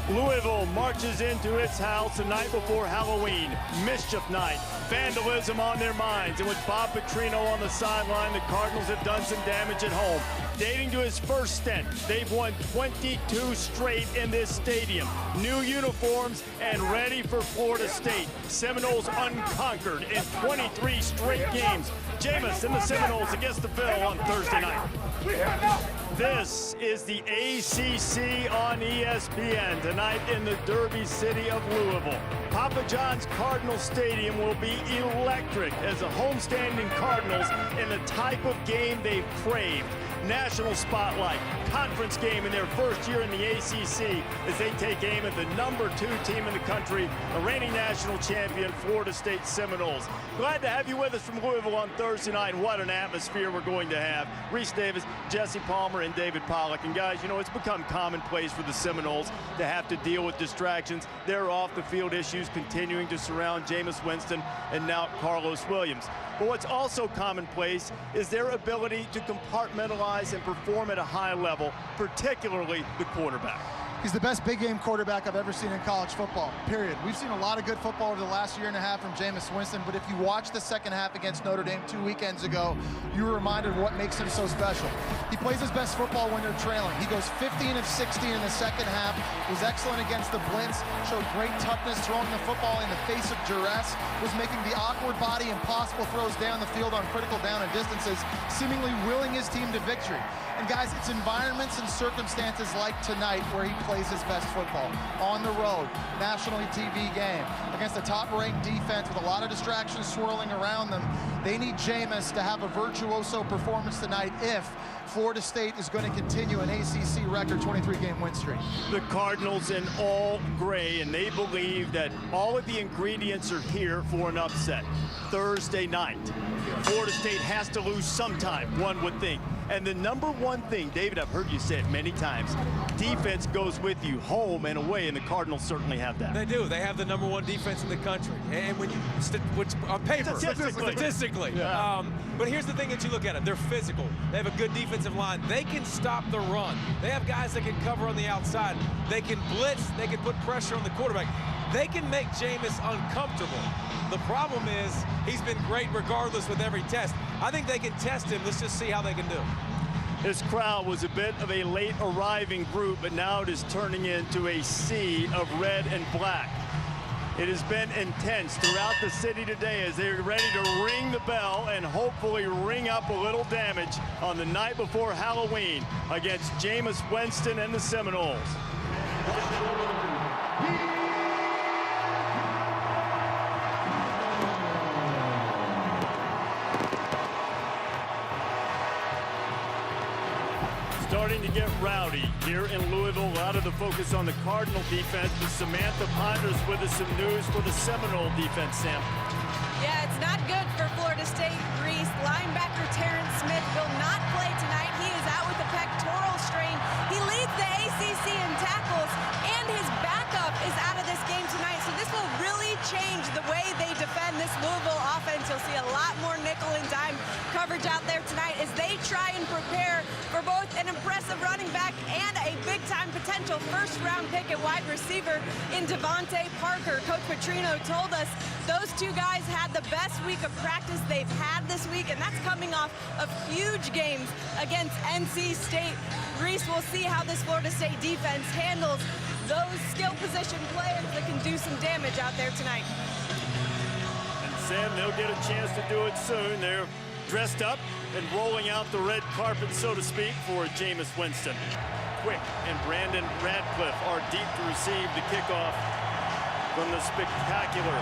Louisville marches into its house the night before Halloween. Mischief night, vandalism on their minds, and with Bob Petrino on the sideline, the Cardinals have done some damage at home. Dating to his first stint, they've won 22 straight in this stadium. New uniforms and ready for Florida State. Seminoles unconquered in 23 straight games. Jameis and the Seminoles against the Ville on Thursday night. This is the ACC on ESPN tonight in the Derby city of Louisville. Papa John's Cardinal Stadium will be electric as the homestanding Cardinals in the type of game they've craved. National spotlight, conference game in their first year in the ACC as they take aim at the #2 team in the country, the reigning national champion, Florida State Seminoles. Glad to have you with us from Louisville on Thursday night, and what an atmosphere we're going to have. Reese Davis, Jesse Palmer, and David Pollack. And guys, you know, it's become commonplace for the Seminoles to have to deal with distractions. Their off-the-field issues continuing to surround Jameis Winston and now Carlos Williams. But what's also commonplace is their ability to compartmentalize and perform at a high level, particularly the quarterback. He's the best big-game quarterback I've ever seen in college football, period. We've seen a lot of good football over the last year and a half from Jameis Winston, but if you watch the second half against Notre Dame 2 weekends ago, you were reminded of what makes him so special. He plays his best football when they're trailing. He goes 15 of 16 in the second half, was excellent against the blitz, showed great toughness throwing the football in the face of duress, was making the awkward body impossible throws down the field on critical down and distances, seemingly willing his team to victory. And guys, it's environments and circumstances like tonight where he plays his best football. On the road, nationally TV game, against a top-ranked defense with a lot of distractions swirling around them. They need Jameis to have a virtuoso performance tonight if Florida State is going to continue an ACC record 23-game win streak. The Cardinals in all gray, and they believe that all of the ingredients are here for an upset. Thursday night, Florida State has to lose sometime, one would think. And the #1 thing, David, I've heard you say it many times, defense goes with you home and away, and the Cardinals certainly have that. They do. They have the #1 defense in the country. And when you, which on paper, statistically. Yeah. But here's the thing that you look at it. They're physical. They have a good defensive line. They can stop the run. They have guys that can cover on the outside. They can blitz. They can put pressure on the quarterback. They can make Jameis uncomfortable. The problem is he's been great regardless with every test. I think they can test him. Let's just see how they can do. This crowd was a bit of a late arriving group, but now it is turning into a sea of red and black. It has been intense throughout the city today as they're ready to ring the bell and hopefully ring up a little damage on the night before Halloween against Jameis Winston and the Seminoles. Starting to get rowdy here in Louisville. A lot of the focus on the Cardinal defense, but Samantha Ponders with us some news for the Seminole defense, Sam. Yeah, it's not good for Florida State. Reese, linebacker Terrence Smith will not play tonight. He is out with a pectoral strain. He leads the ACC in tackles, and his backup is out of this game tonight. So this will really change the way they defend this Louisville offense. You'll see a lot more nickel and dime coverage out there tonight as they try and prepare for both an impressive running back and a big-time potential first-round pick at wide receiver in Devante Parker. Coach Petrino told us those two guys had the best week of practice they've had this week, and that's coming off of huge games against NC State. Reese, will see how this Florida State defense handles those skill position players that can do some damage out there tonight. And Sam, they'll get a chance to do it soon. They're dressed up and rolling out the red carpet, so to speak, for Jameis Winston. Quick and Brandon Radcliffe are deep to receive the kickoff from the spectacular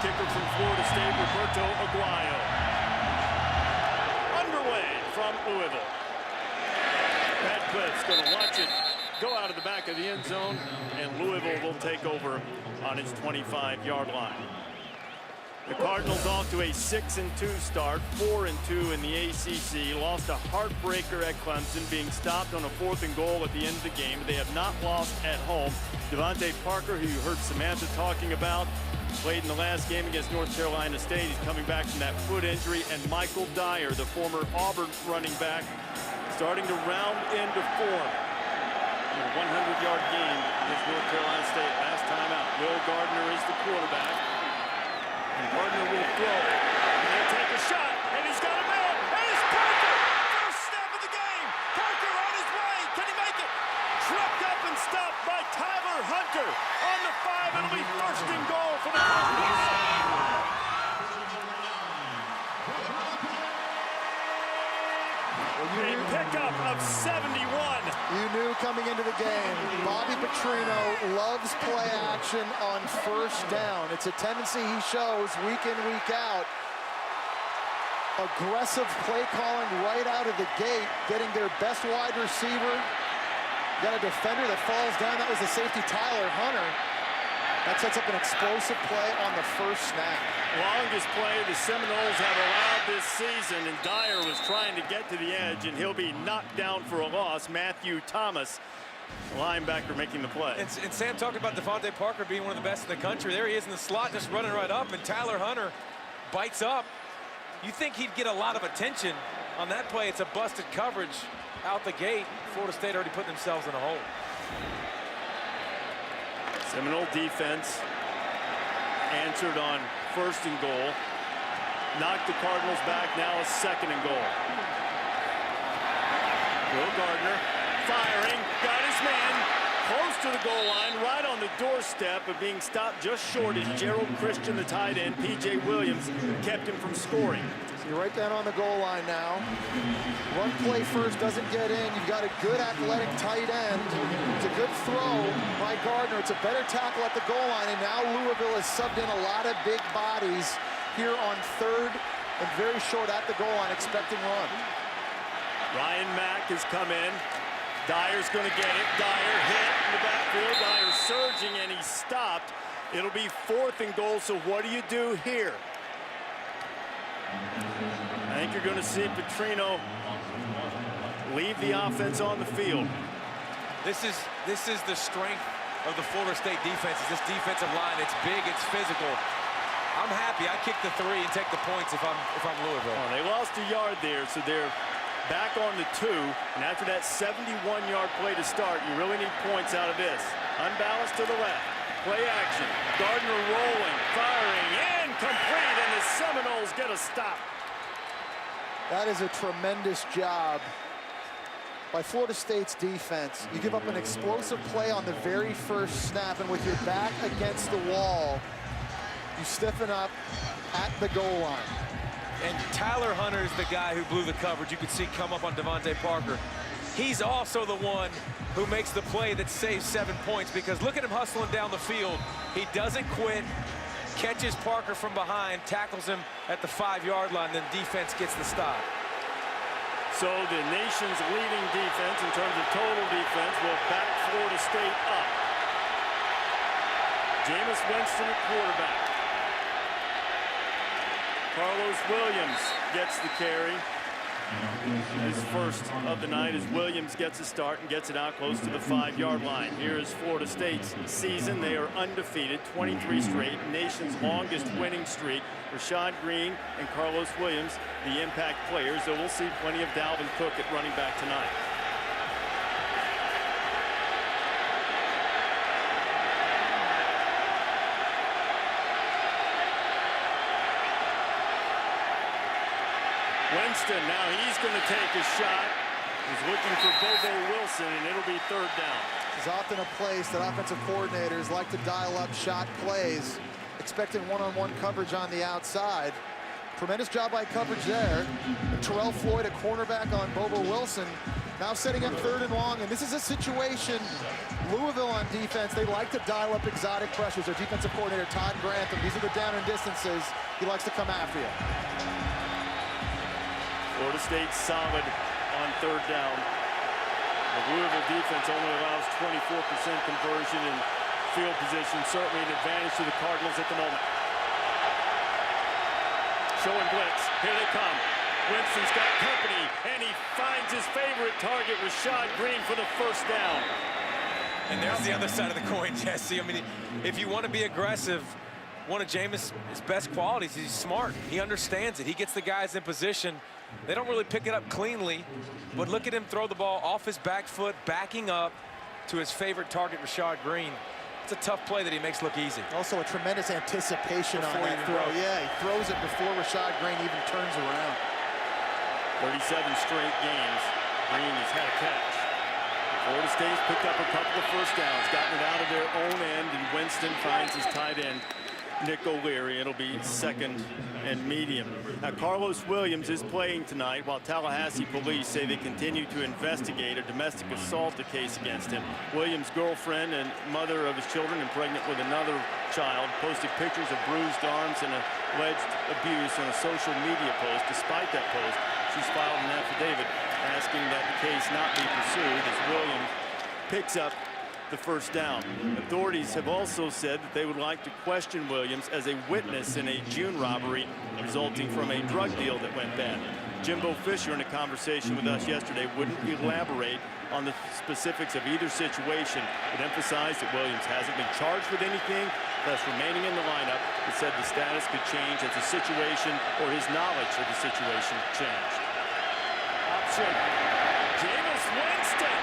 kicker from Florida State, Roberto Aguayo. Underway from Louisville. Radcliffe's going to watch it go out of the back of the end zone, and Louisville will take over on its 25-yard line. The Cardinals off to a 6-2 start, 4-2 in the ACC. Lost a heartbreaker at Clemson, being stopped on a 4th and goal at the end of the game. They have not lost at home. Devante Parker, who you heard Samantha talking about, Played in the last game against North Carolina State. He's coming back from that foot injury. And Michael Dyer, the former Auburn running back, starting to round into form. A 100-yard game against North Carolina State last time out. Will Gardner is the quarterback. And Gardner will throw. And he'll take a shot. And he's got a man. And it's Parker! First snap of the game. Parker on his way. Can he make it? Tripped up and stopped by Tyler Hunter on the 5. It'll be first and goal for the Cardinals. A pickup of 71. You knew coming into the game, Bobby Petrino loves play action on first down. It's a tendency he shows week in, week out. Aggressive play calling right out of the gate, getting their best wide receiver. Got a defender that falls down. That was the safety, Tyler Hunter. That sets up an explosive play on the first snap. Longest play the Seminoles have allowed this season, and Dyer was trying to get to the edge, and he'll be knocked down for a loss. Matthew Thomas, linebacker, making the play. And Sam talked about Devante Parker being one of the best in the country. There he is in the slot, just running right up, and Tyler Hunter bites up. You think he'd get a lot of attention on that play. It's a busted coverage out the gate. Florida State already put themselves in a hole. Seminole defense answered on first and goal. Knocked the Cardinals back, now a second and goal. Will Gardner firing, got his man close to the goal line, right on the doorstep, but being stopped just short is Gerald Christian, the tight end. P.J. Williams kept him from scoring. So you're right down on the goal line now. Run play first doesn't get in. You've got a good athletic tight end. It's a good throw by Gardner. It's a better tackle at the goal line, and now Louisville has subbed in a lot of big bodies here on third and very short at the goal line, expecting run. Ryan Mack has come in. Dyer's going to get it. Dyer hit in the backfield. Dyer surging, and he stopped. It'll be fourth and goal, so what do you do here? I think you're going to see Petrino leave the offense on the field. This is the strength of the Florida State defense. This defensive line, it's big, it's physical. I'm happy. I kick the 3 and take the points if I'm Louisville. Oh, they lost a yard there, so they're back on the 2, and after that 71-yard play to start, you really need points out of this. Unbalanced to the left, play action, Gardner rolling, firing, and complete, and the Seminoles get a stop. That is a tremendous job by Florida State's defense. You give up an explosive play on the very first snap, and with your back against the wall, you stiffen up at the goal line. And Tyler Hunter is the guy who blew the coverage. You could see come up on Devante Parker. He's also the one who makes the play that saves 7 points, because look at him hustling down the field. He doesn't quit, catches Parker from behind, tackles him at the 5-yard line, then defense gets the stop. So the nation's leading defense in terms of total defense will back Florida State up. Jameis Winston at quarterback. Carlos Williams gets the carry. His first of the night as Williams gets a start and gets it out close to the 5-yard line. Here is Florida State's season. They are undefeated, 23 straight, nation's longest winning streak. Rashad Green and Carlos Williams, the impact players, so we'll see plenty of Dalvin Cook at running back tonight. Winston, now he's going to take a shot. He's looking for Bobo Wilson, and it'll be third down. This is often a place that offensive coordinators like to dial up shot plays, expecting one-on-one coverage on the outside. Tremendous job by coverage there. Terrell Floyd, a cornerback on Bobo Wilson, now setting up third and long. And this is a situation, Louisville on defense, they like to dial up exotic pressures. Their defensive coordinator, Todd Grantham, these are the down and distances. He likes to come after you. Florida State solid on third down. The Louisville defense only allows 24% conversion in field position, certainly an advantage to the Cardinals at the moment. Showing blitz, here they come. Winston's got company, and he finds his favorite target, Rashad Green, for the first down. And there's the other side of the coin, Jesse. I mean, if you want to be aggressive, one of Jameis' best qualities. He's smart. He understands it. He gets the guys in position. They don't really pick it up cleanly, but look at him throw the ball off his back foot, backing up to his favorite target, Rashad Green. It's a tough play that he makes look easy. Also a tremendous anticipation on that throw. Yeah, he throws it before Rashad Green even turns around. 37 straight games, Green has had a catch. Florida State's picked up a couple of first downs, gotten it out of their own end, and Winston finds his tight end, Nick O'Leary. It'll be second and medium. Now, Carlos Williams is playing tonight while Tallahassee police say they continue to investigate a domestic assault case against him. Williams' girlfriend and mother of his children and pregnant with another child posted pictures of bruised arms and alleged abuse on a social media post. Despite that post, she's filed an affidavit asking that the case not be pursued as Williams picks up the first down. Authorities have also said that they would like to question Williams as a witness in a June robbery resulting from a drug deal that went bad. Jimbo Fisher, in a conversation with us yesterday, wouldn't elaborate on the specifics of either situation, but emphasized that Williams hasn't been charged with anything, thus remaining in the lineup. It said the status could change as the situation or his knowledge of the situation changed. Option, Jameis Winston.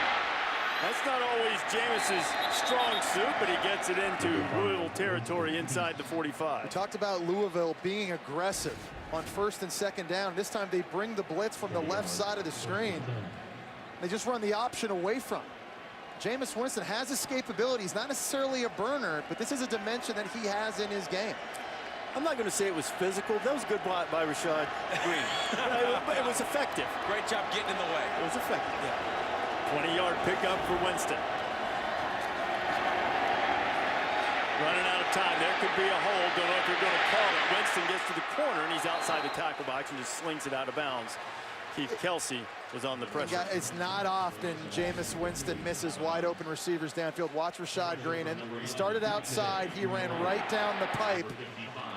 That's not always Jameis's strong suit, but he gets it into Louisville territory inside the 45. We talked about Louisville being aggressive on first and second down. This time they bring the blitz from the left side of the screen. They just run the option away from him. Jameis Winston has escapability. He's not necessarily a burner, but this is a dimension that he has in his game. I'm not going to say it was physical. That was a good block by Rashad Green. It was effective. Great job getting in the way. It was effective. Yeah. 20-yard pickup for Winston. Running out of time. There could be a hold. Don't know if they're going to call it. Winston gets to the corner, and he's outside the tackle box and just slings it out of bounds. Keith Kelsey was on the pressure. It's not often Jameis Winston misses wide open receivers downfield. Watch Rashad Green. And he started outside. He ran right down the pipe,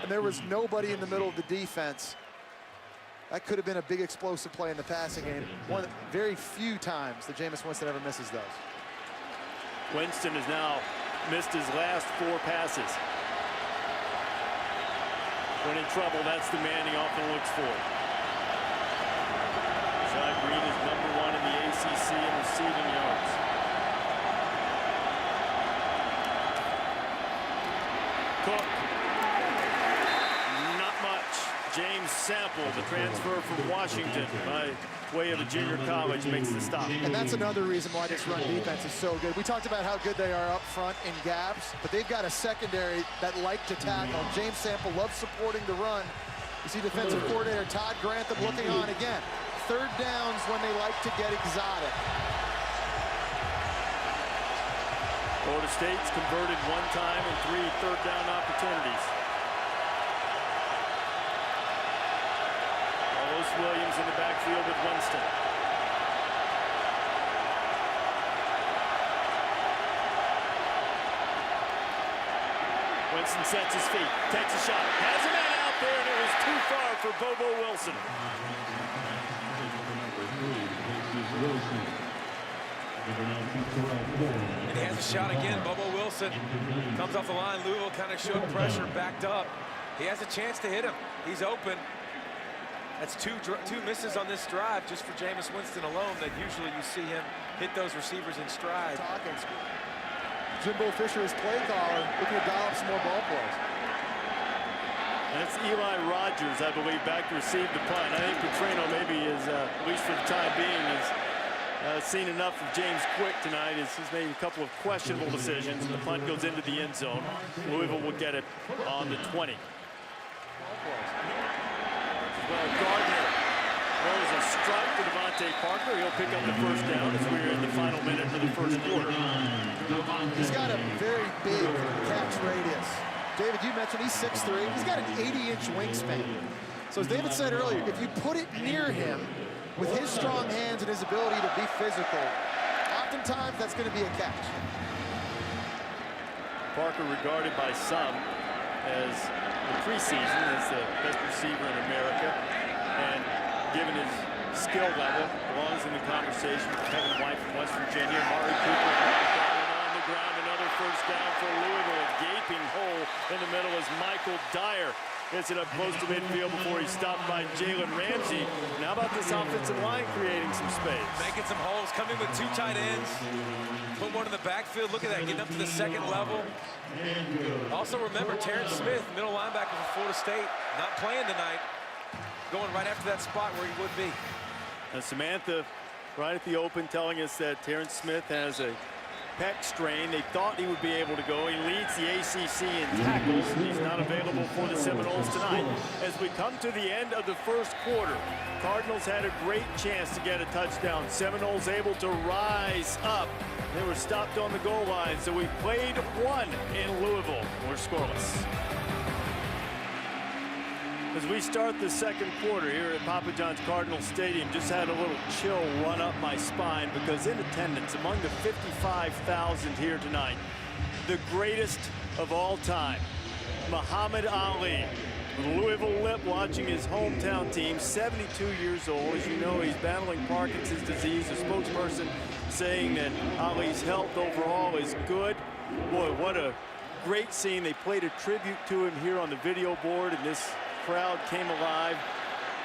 and there was nobody in the middle of the defense. That could have been a big explosive play in the passing game. One of the very few times that Jameis Winston ever misses those. Winston has now missed his last 4 passes. When in trouble, that's the man he often looks for. Rashad Green is #1 in the ACC in receiving yards. Cook. Not much. James Sample, the transfer from Washington by way of a junior college, makes the stop. And that's another reason why this run defense is so good. We talked about how good they are up front in gaps, but they've got a secondary that like to tackle. James Sample loves supporting the run. You see defensive coordinator Todd Grantham looking on again. Third downs when they like to get exotic. Florida State's converted 1 time and 3 third-down opportunities. Williams in the backfield with Winston. Winston sets his feet, takes a shot, has a man out there, and it was too far for Bobo Wilson. And he has a shot again. Bobo Wilson comes off the line. Louisville kind of showed pressure, backed up. He has a chance to hit him. He's open. That's two misses on this drive just for Jameis Winston alone. That usually you see him hit those receivers in stride. Jimbo Fisher is play caller, looking to dial up some more ball plays. And it's Eli Rogers, I believe, back to receive the punt. I think Petrino maybe is, at least for the time being, has seen enough of James Quick tonight. He's made a couple of questionable decisions, and the punt goes into the end zone. Louisville will get it on the 20. Well, Gardner throws a strike to Devante Parker. He'll pick up the first down as we're in the final minute of the first quarter. He's got a very big catch radius. David, you mentioned he's 6'3". He's got an 80-inch wingspan. So as David said earlier, if you put it near him with his strong hands and his ability to be physical, oftentimes that's going to be a catch. Parker regarded by some as the preseason as the best receiver in America, and given his skill level, belongs in the conversation with Kevin White from West Virginia. Mari Cooper on the ground, another first down for Louisville. A gaping hole in the middle as Michael Dyer gets it up close to midfield before he's stopped by Jalen Ramsey. Now about this offensive line creating some space. Making some holes, coming with 2 tight ends. Put one in the backfield. Look at that, getting up to the second level. Also remember, Terrence Smith, middle linebacker for Florida State, not playing tonight. Going right after that spot where he would be. Now Samantha, right at the open, telling us that Terrence Smith has a pec strain. They thought he would be able to go. He leads the ACC in tackles. He's not available for the Seminoles tonight. As we come to the end of the first quarter, Cardinals had a great chance to get a touchdown. Seminoles able to rise up. They were stopped on the goal line, so we played one in Louisville. We're scoreless. As we start the second quarter here at Papa John's Cardinal Stadium, just had a little chill run up my spine because in attendance among the 55,000 here tonight, the greatest of all time, Muhammad Ali, with Louisville lip watching his hometown team, 72 years old. As you know, he's battling Parkinson's disease. A spokesperson saying that Ali's health overall is good. Boy, what a great scene. They played a tribute to him here on the video board, and this crowd came alive.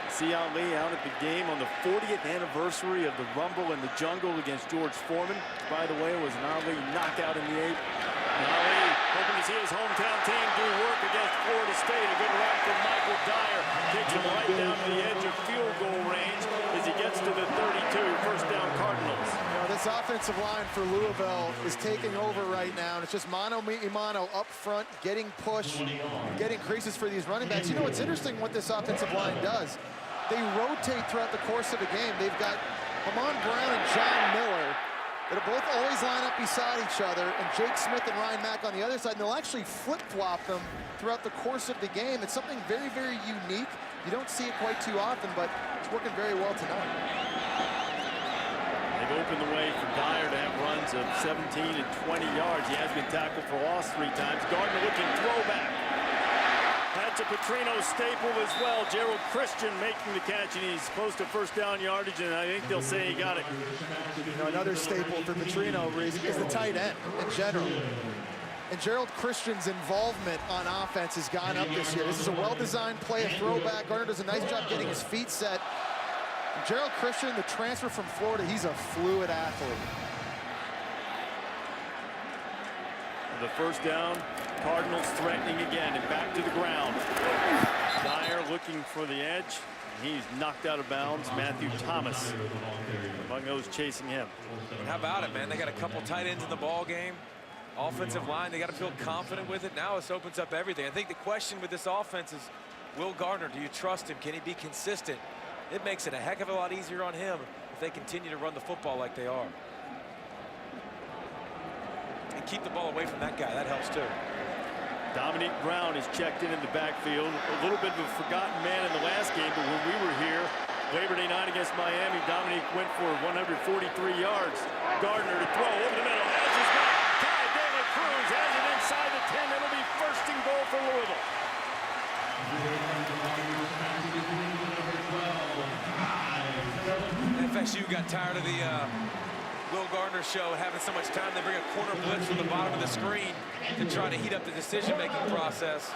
See Ali out at the game on the 40th anniversary of the Rumble in the Jungle against George Foreman. By the way, it was an Ali knockout in the 8th. And Ali hoping to see his hometown team do work against Florida State. A good run from Michael Dyer. Takes him right down to the edge of field goal range as he gets to the 32. First down Cardinals. This offensive line for Louisville is taking over right now, and it's just mano a mano up front, getting pushed, getting creases for these running backs. You know, it's interesting what this offensive line does. They rotate throughout the course of the game. They've got Hamon Brown and John Miller that'll both always line up beside each other, and Jake Smith and Ryan Mack on the other side, and they'll actually flip-flop them throughout the course of the game. It's something very, very unique. You don't see it quite too often, but it's working very well tonight. They've opened the way for Dyer to have runs of 17 and 20 yards. He has been tackled for loss 3 times. Gardner looking throwback. That's a Petrino staple as well. Gerald Christian making the catch, and he's close to first down yardage, and I think they'll say he got it. You know, another staple for Petrino is the tight end in general. And Gerald Christian's involvement on offense has gone up this year. This is a well-designed play, a throwback. Gardner does a nice job getting his feet set. Gerald Christian, the transfer from Florida, he's a fluid athlete. The first down, Cardinals threatening again and back to the ground. Dyer looking for the edge. He's knocked out of bounds. Matthew Thomas among those chasing him. And how about it, man? They got a couple tight ends in the ball game. Offensive line, they got to feel confident with it. Now this opens up everything. I think the question with this offense is, Will Gardner, do you trust him? Can he be consistent? It makes it a heck of a lot easier on him if they continue to run the football like they are. And keep the ball away from that guy. That helps too. Dominique Brown is checked in the backfield. A little bit of a forgotten man in the last game, but when we were here Labor Day night against Miami, Dominique went for 143 yards. Gardner to throw over the middle. Has his man. Ty De La Cruz has it inside the 10. It'll be first and goal for Louisville. FSU got tired of the Will Gardner show having so much time. They bring a corner blitz from the bottom of the screen to try to heat up the decision-making process.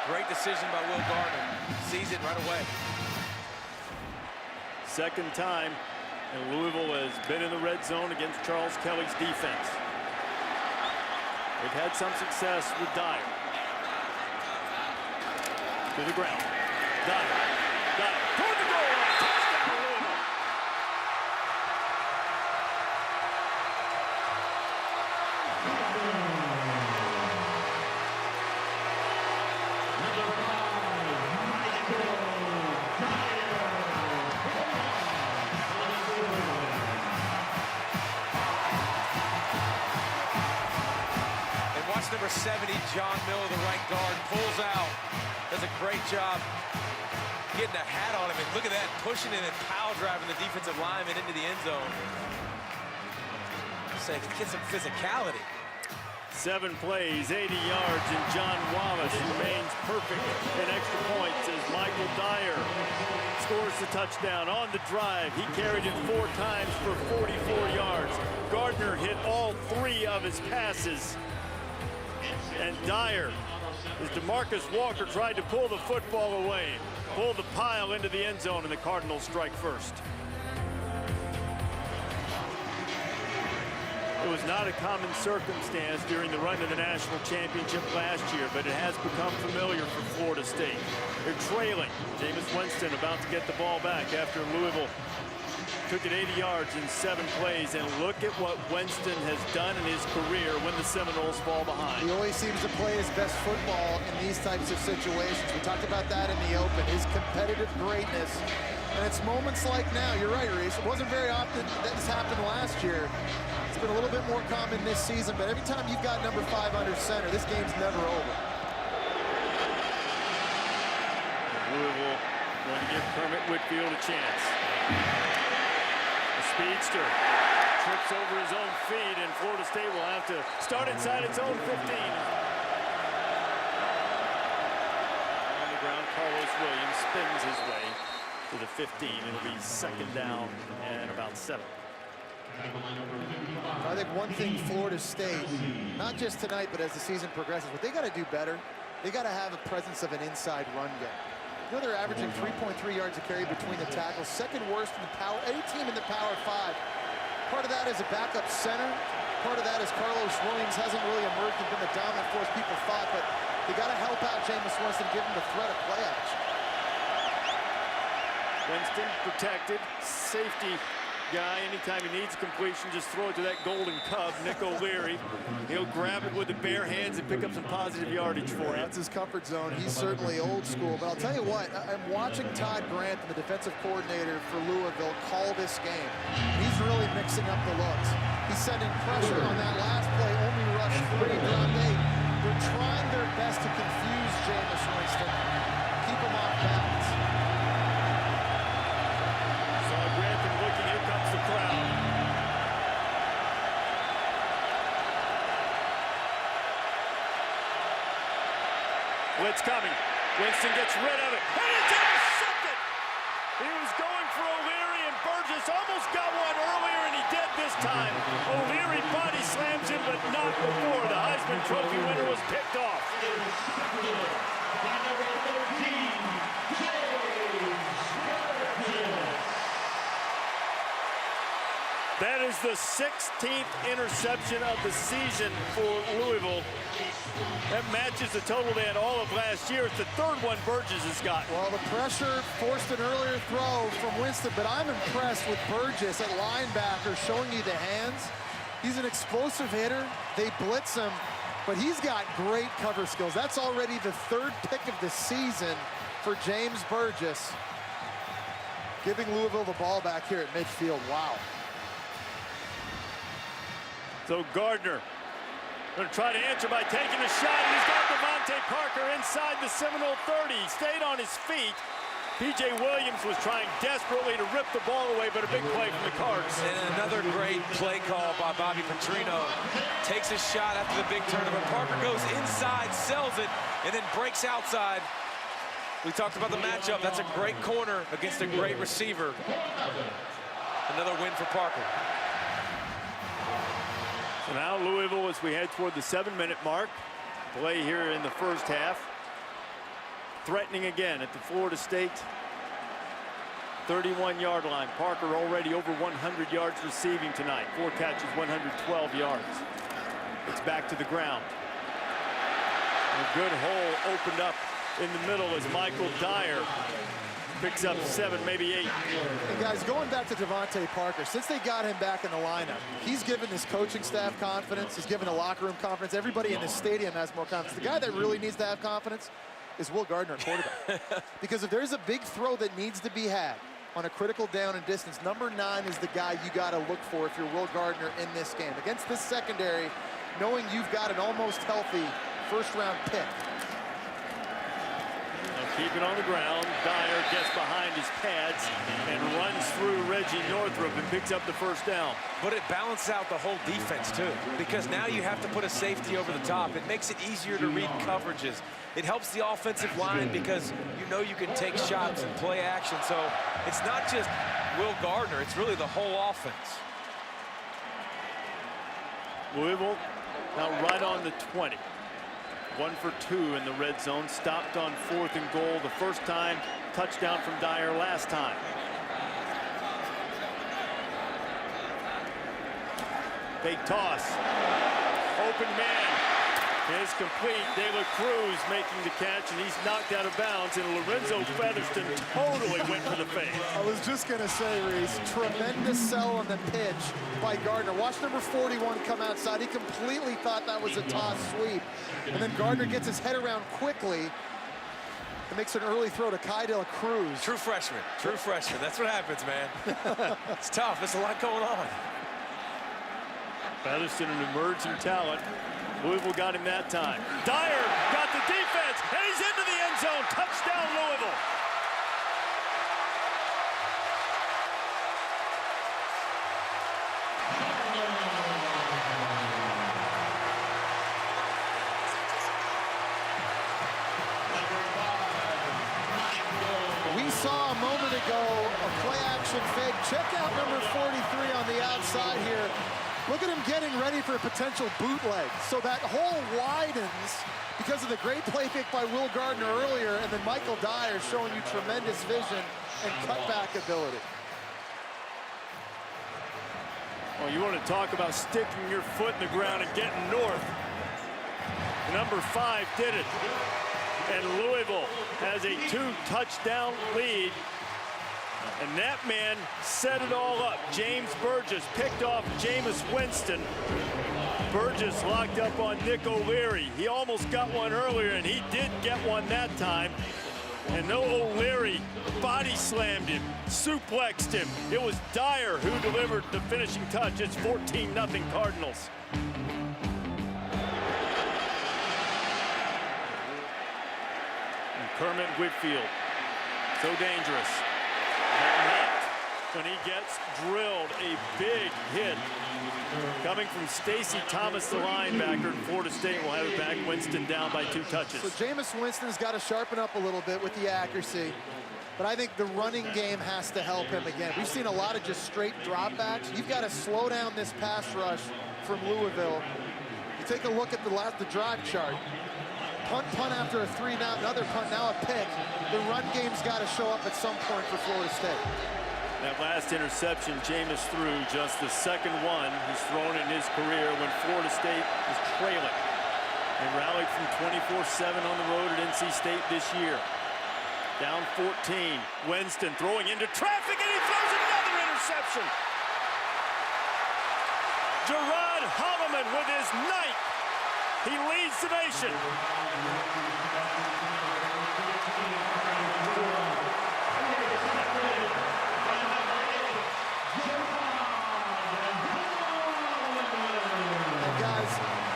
Great decision by Will Gardner. Sees it right away. Second time, and Louisville has been in the red zone against Charles Kelly's defense. They've had some success with Dyer. To the ground. Dyer. Toward the goal line. Touchdown, Louisville. And watch number 70, John Miller, the right guard, pulls out. Does a great job getting a hat on him, and look at that, pushing it and power driving the defensive lineman into the end zone. So he can get some physicality. 7 plays, 80 yards, and John Wallace remains perfect in extra points as Michael Dyer scores the touchdown on the drive. He carried it 4 times for 44 yards. Gardner hit all 3 of his passes. And Dyer, as DeMarcus Walker tried to pull the football away, pulled the pile into the end zone, and the Cardinals strike first. It was not a common circumstance during the run to the national championship last year, but it has become familiar for Florida State. They're trailing. Jameis Winston about to get the ball back after Louisville took it 80 yards in 7 plays. And look at what Winston has done in his career when the Seminoles fall behind. He always seems to play his best football in these types of situations. We talked about that in the open, his competitive greatness. And it's moments like now, you're right, Reese. It wasn't very often that this happened last year. It's been a little bit more common this season, but every time you've got number 5 under center, this game's never over. Louisville going to give Kermit Whitfield a chance. The speedster trips over his own feet, and Florida State will have to start inside its own 15. On the ground, Carlos Williams spins his way to the 15. It'll be 2nd down and about 7. I think one thing Florida State, not just tonight, but as the season progresses, what they got to do better, they got to have a presence of an inside run game. You know, they're averaging 3.3 yards a carry between the tackles, 2nd worst in the power, any team in the Power 5. Part of that is a backup center. Part of that is Carlos Williams hasn't really emerged and been the dominant force people thought, but they got to help out Jameis Winston, give him the threat of play action. Winston protected, safety guy. Anytime he needs completion, just throw it to that golden cub, Nick O'Leary. He'll grab it with the bare hands and pick up some positive yardage for you. That's his comfort zone. He's certainly old school. But I'll tell you what, I'm watching Todd Grant, the defensive coordinator for Louisville, call this game. He's really mixing up the looks. He's sending pressure on that last play, only rush 3, dropped 8. They're trying their best to confuse Jameis Winston, keep him off balance. Blitz coming. Winston gets rid of it. And it's intercepted! He was going for O'Leary, and Burgess almost got one earlier, and he did this time. O'Leary body slams him, but not before the Heisman Trophy winner was picked off. That is the 16th interception of the season for Louisville. That matches the total they had all of last year. It's the 3rd one Burgess has got. Well, the pressure forced an earlier throw from Winston, but I'm impressed with Burgess at linebacker showing you the hands. He's an explosive hitter. They blitz him, but he's got great cover skills. That's already the 3rd pick of the season for James Burgess. Giving Louisville the ball back here at midfield. Wow. So Gardner going to try to answer by taking a shot, and he's got Devante Parker inside the Seminole 30. He stayed on his feet. P.J. Williams was trying desperately to rip the ball away, but a big play from the Cards. And another great play call by Bobby Petrino. Takes a shot after the big turnover. Parker goes inside, sells it, and then breaks outside. We talked about the matchup. That's a great corner against a great receiver. Another win for Parker. So now Louisville, as we head toward the 7-minute mark, play here in the first half. Threatening again at the Florida State 31-yard line. Parker already over 100 yards receiving tonight. 4 catches, 112 yards. It's back to the ground. A good hole opened up in the middle as Michael Dyer picks up 7, maybe 8. And guys, going back to Devante Parker, since they got him back in the lineup, he's given his coaching staff confidence. He's given the locker room confidence. Everybody in the stadium has more confidence. The guy that really needs to have confidence is Will Gardner, quarterback. Because if there's a big throw that needs to be had on a critical down and distance, number 9 is the guy you got to look for if you're Will Gardner in this game. Against this secondary, knowing you've got an almost healthy first-round pick. Keep it on the ground. Dyer gets behind his pads and runs through Reggie Northrup and picks up the first down. But it balances out the whole defense, too, because now you have to put a safety over the top. It makes it easier to read coverages. It helps the offensive line because you know you can take shots and play action. So it's not just Will Gardner. It's really the whole offense. Louisville now right on the 20. 1 for 2 in the red zone. Stopped on 4th and goal the first time. Touchdown from Dyer last time. Big toss. Open man is complete. De La Cruz making the catch, and he's knocked out of bounds, and Lorenzo Featherston totally went for the face. I was just going to say, Reese, tremendous sell on the pitch by Gardner. Watch number 41 come outside. He completely thought that was a toss sweep. And then Gardner gets his head around quickly and makes an early throw to Kai De La Cruz. True freshman. True freshman. That's what happens, man. It's tough. There's a lot going on. Featherston, an emerging talent. Louisville got him that time. Dyer got the defense, and he's into the end zone. Touchdown, Louisville. We saw a moment ago a play-action fake. Check out number 43 on the outside here. Look at him getting ready for a potential bootleg. So that hole widens because of the great play fake by Will Gardner earlier, and then Michael Dyer showing you tremendous vision and cutback ability. Well, you want to talk about sticking your foot in the ground and getting north. Number 5 did it. And Louisville has a 2-touchdown lead. And that man set it all up. James Burgess picked off Jameis Winston. Burgess locked up on Nick O'Leary. He almost got one earlier, and he did get one that time. And no O'Leary body slammed him, suplexed him. It was Dyer who delivered the finishing touch. It's 14-0 Cardinals. And Kermit Whitfield, so dangerous. When he gets drilled, a big hit coming from Stacy Thomas, the linebacker. Florida State will have it back. Winston down by 2 touches. So Jameis Winston's got to sharpen up a little bit with the accuracy, but I think the running game has to help him again. We've seen a lot of just straight dropbacks. You've got to slow down this pass rush from Louisville. You take a look at the drive chart. Punt after a 3, now another punt, now a pick. The run game's got to show up at some point for Florida State. That last interception Jameis threw, just the second one he's thrown in his career when Florida State was trailing. They rallied from 24-7 on the road at NC State this year. Down 14. Winston throwing into traffic, and he throws another interception. Gerard Holloman with his ninth. He leads the nation.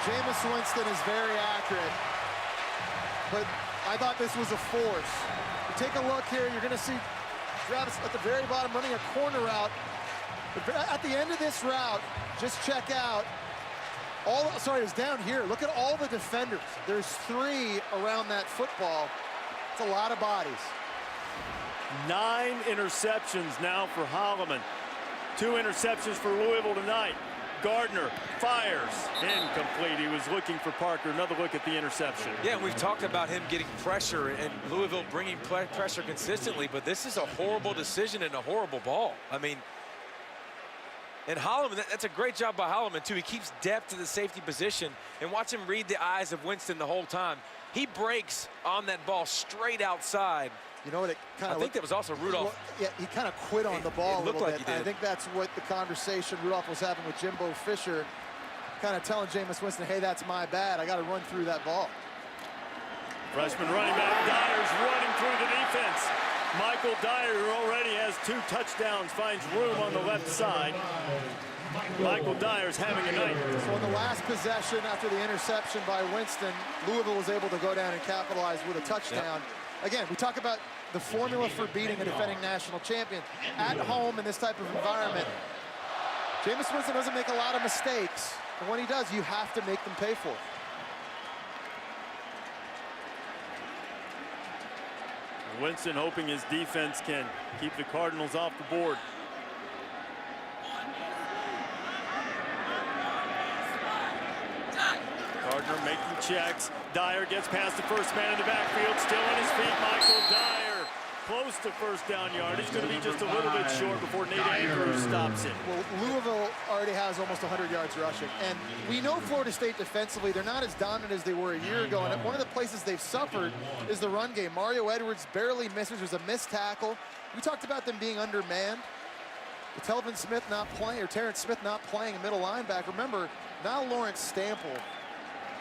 Jameis Winston is very accurate, but I thought this was a force. You take a look here, you're going to see Travis at the very bottom running a corner route. At the end of this route, just check out it was down here. Look at all the defenders. There's 3 around that football. It's a lot of bodies. 9 interceptions now for Holloman. 2 interceptions for Louisville tonight. Gardner fires, incomplete. He was looking for Parker. Another look at the interception. Yeah, we've talked about him getting pressure and Louisville bringing pressure consistently, but this is a horrible decision and a horrible ball. I mean, and Holloman, that's a great job by Holloman, too. He keeps depth to the safety position, and watch him read the eyes of Winston the whole time. He breaks on that ball straight outside. You know what it kind of I think that was also Rudolph. Yeah, he kind of quit on the ball a little like bit. He did. I think that's what the conversation Rudolph was having with Jimbo Fisher, kind of telling Jameis Winston, hey, that's my bad. I got to run through that ball. Freshman running back Dyer's running through the defense. Michael Dyer, who already has 2 touchdowns, finds room on the left side. Michael Dyer's having a night. So on the last possession after the interception by Winston, Louisville was able to go down and capitalize with a touchdown. Yep. Again, we talk about the formula for beating a defending national champion. At home in this type of environment, Jameis Winston doesn't make a lot of mistakes. And when he does, you have to make them pay for it. Winston hoping his defense can keep the Cardinals off the board. Gardner making checks. Dyer gets past the first man in the backfield, still on his feet. Michael Dyer close to first down yardage. Going to be just a little bit short before Nate Andrews stops it. Well, Louisville already has almost 100 yards rushing. And we know Florida State defensively, they're not as dominant as they were a year ago. And one of the places they've suffered is the run game. Mario Edwards barely misses. There's a missed tackle. We talked about them being undermanned. With Terrence Smith not playing a middle linebacker. Remember, now Lawrence Stample,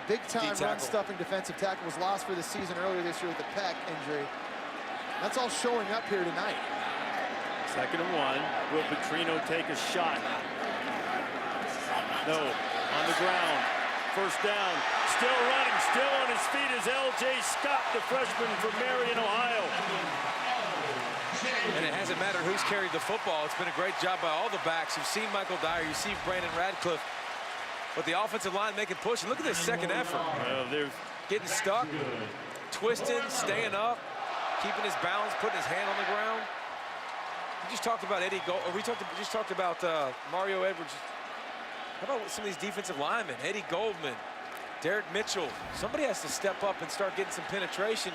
big-time run-stuffing defensive tackle, was lost for the season earlier this year with a pec injury. That's all showing up here tonight. 2nd and 1. Will Petrino take a shot? No. On the ground. First down. Still running. Still on his feet is L.J. Scott, the freshman from Marion, Ohio. And it hasn't mattered who's carried the football. It's been a great job by all the backs. You've seen Michael Dyer. You see Brandon Radcliffe. But the offensive line making push. And look at this second effort. They're getting stuck, twisting, staying up, keeping his balance, putting his hand on the ground. We just talked about just talked about Mario Edwards. How about some of these defensive linemen? Eddie Goldman, Derek Mitchell. Somebody has to step up and start getting some penetration,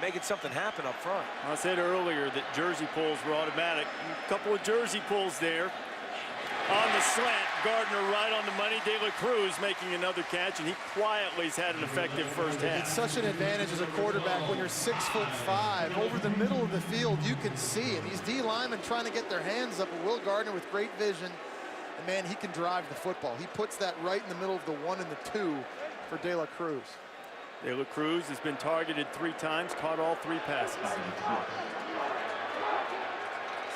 making something happen up front. I said earlier that jersey pulls were automatic. A couple of jersey pulls there. On the slant, Gardner right on the money. De La Cruz making another catch, and he quietly has had an effective first half. It's such an advantage as a quarterback when you're 6'5". Over the middle of the field, you can see. And these D linemen trying to get their hands up. And Will Gardner with great vision. And man, he can drive the football. He puts that right in the middle of the 1 and the 2 for De La Cruz. De La Cruz has been targeted 3 times, caught all 3 passes.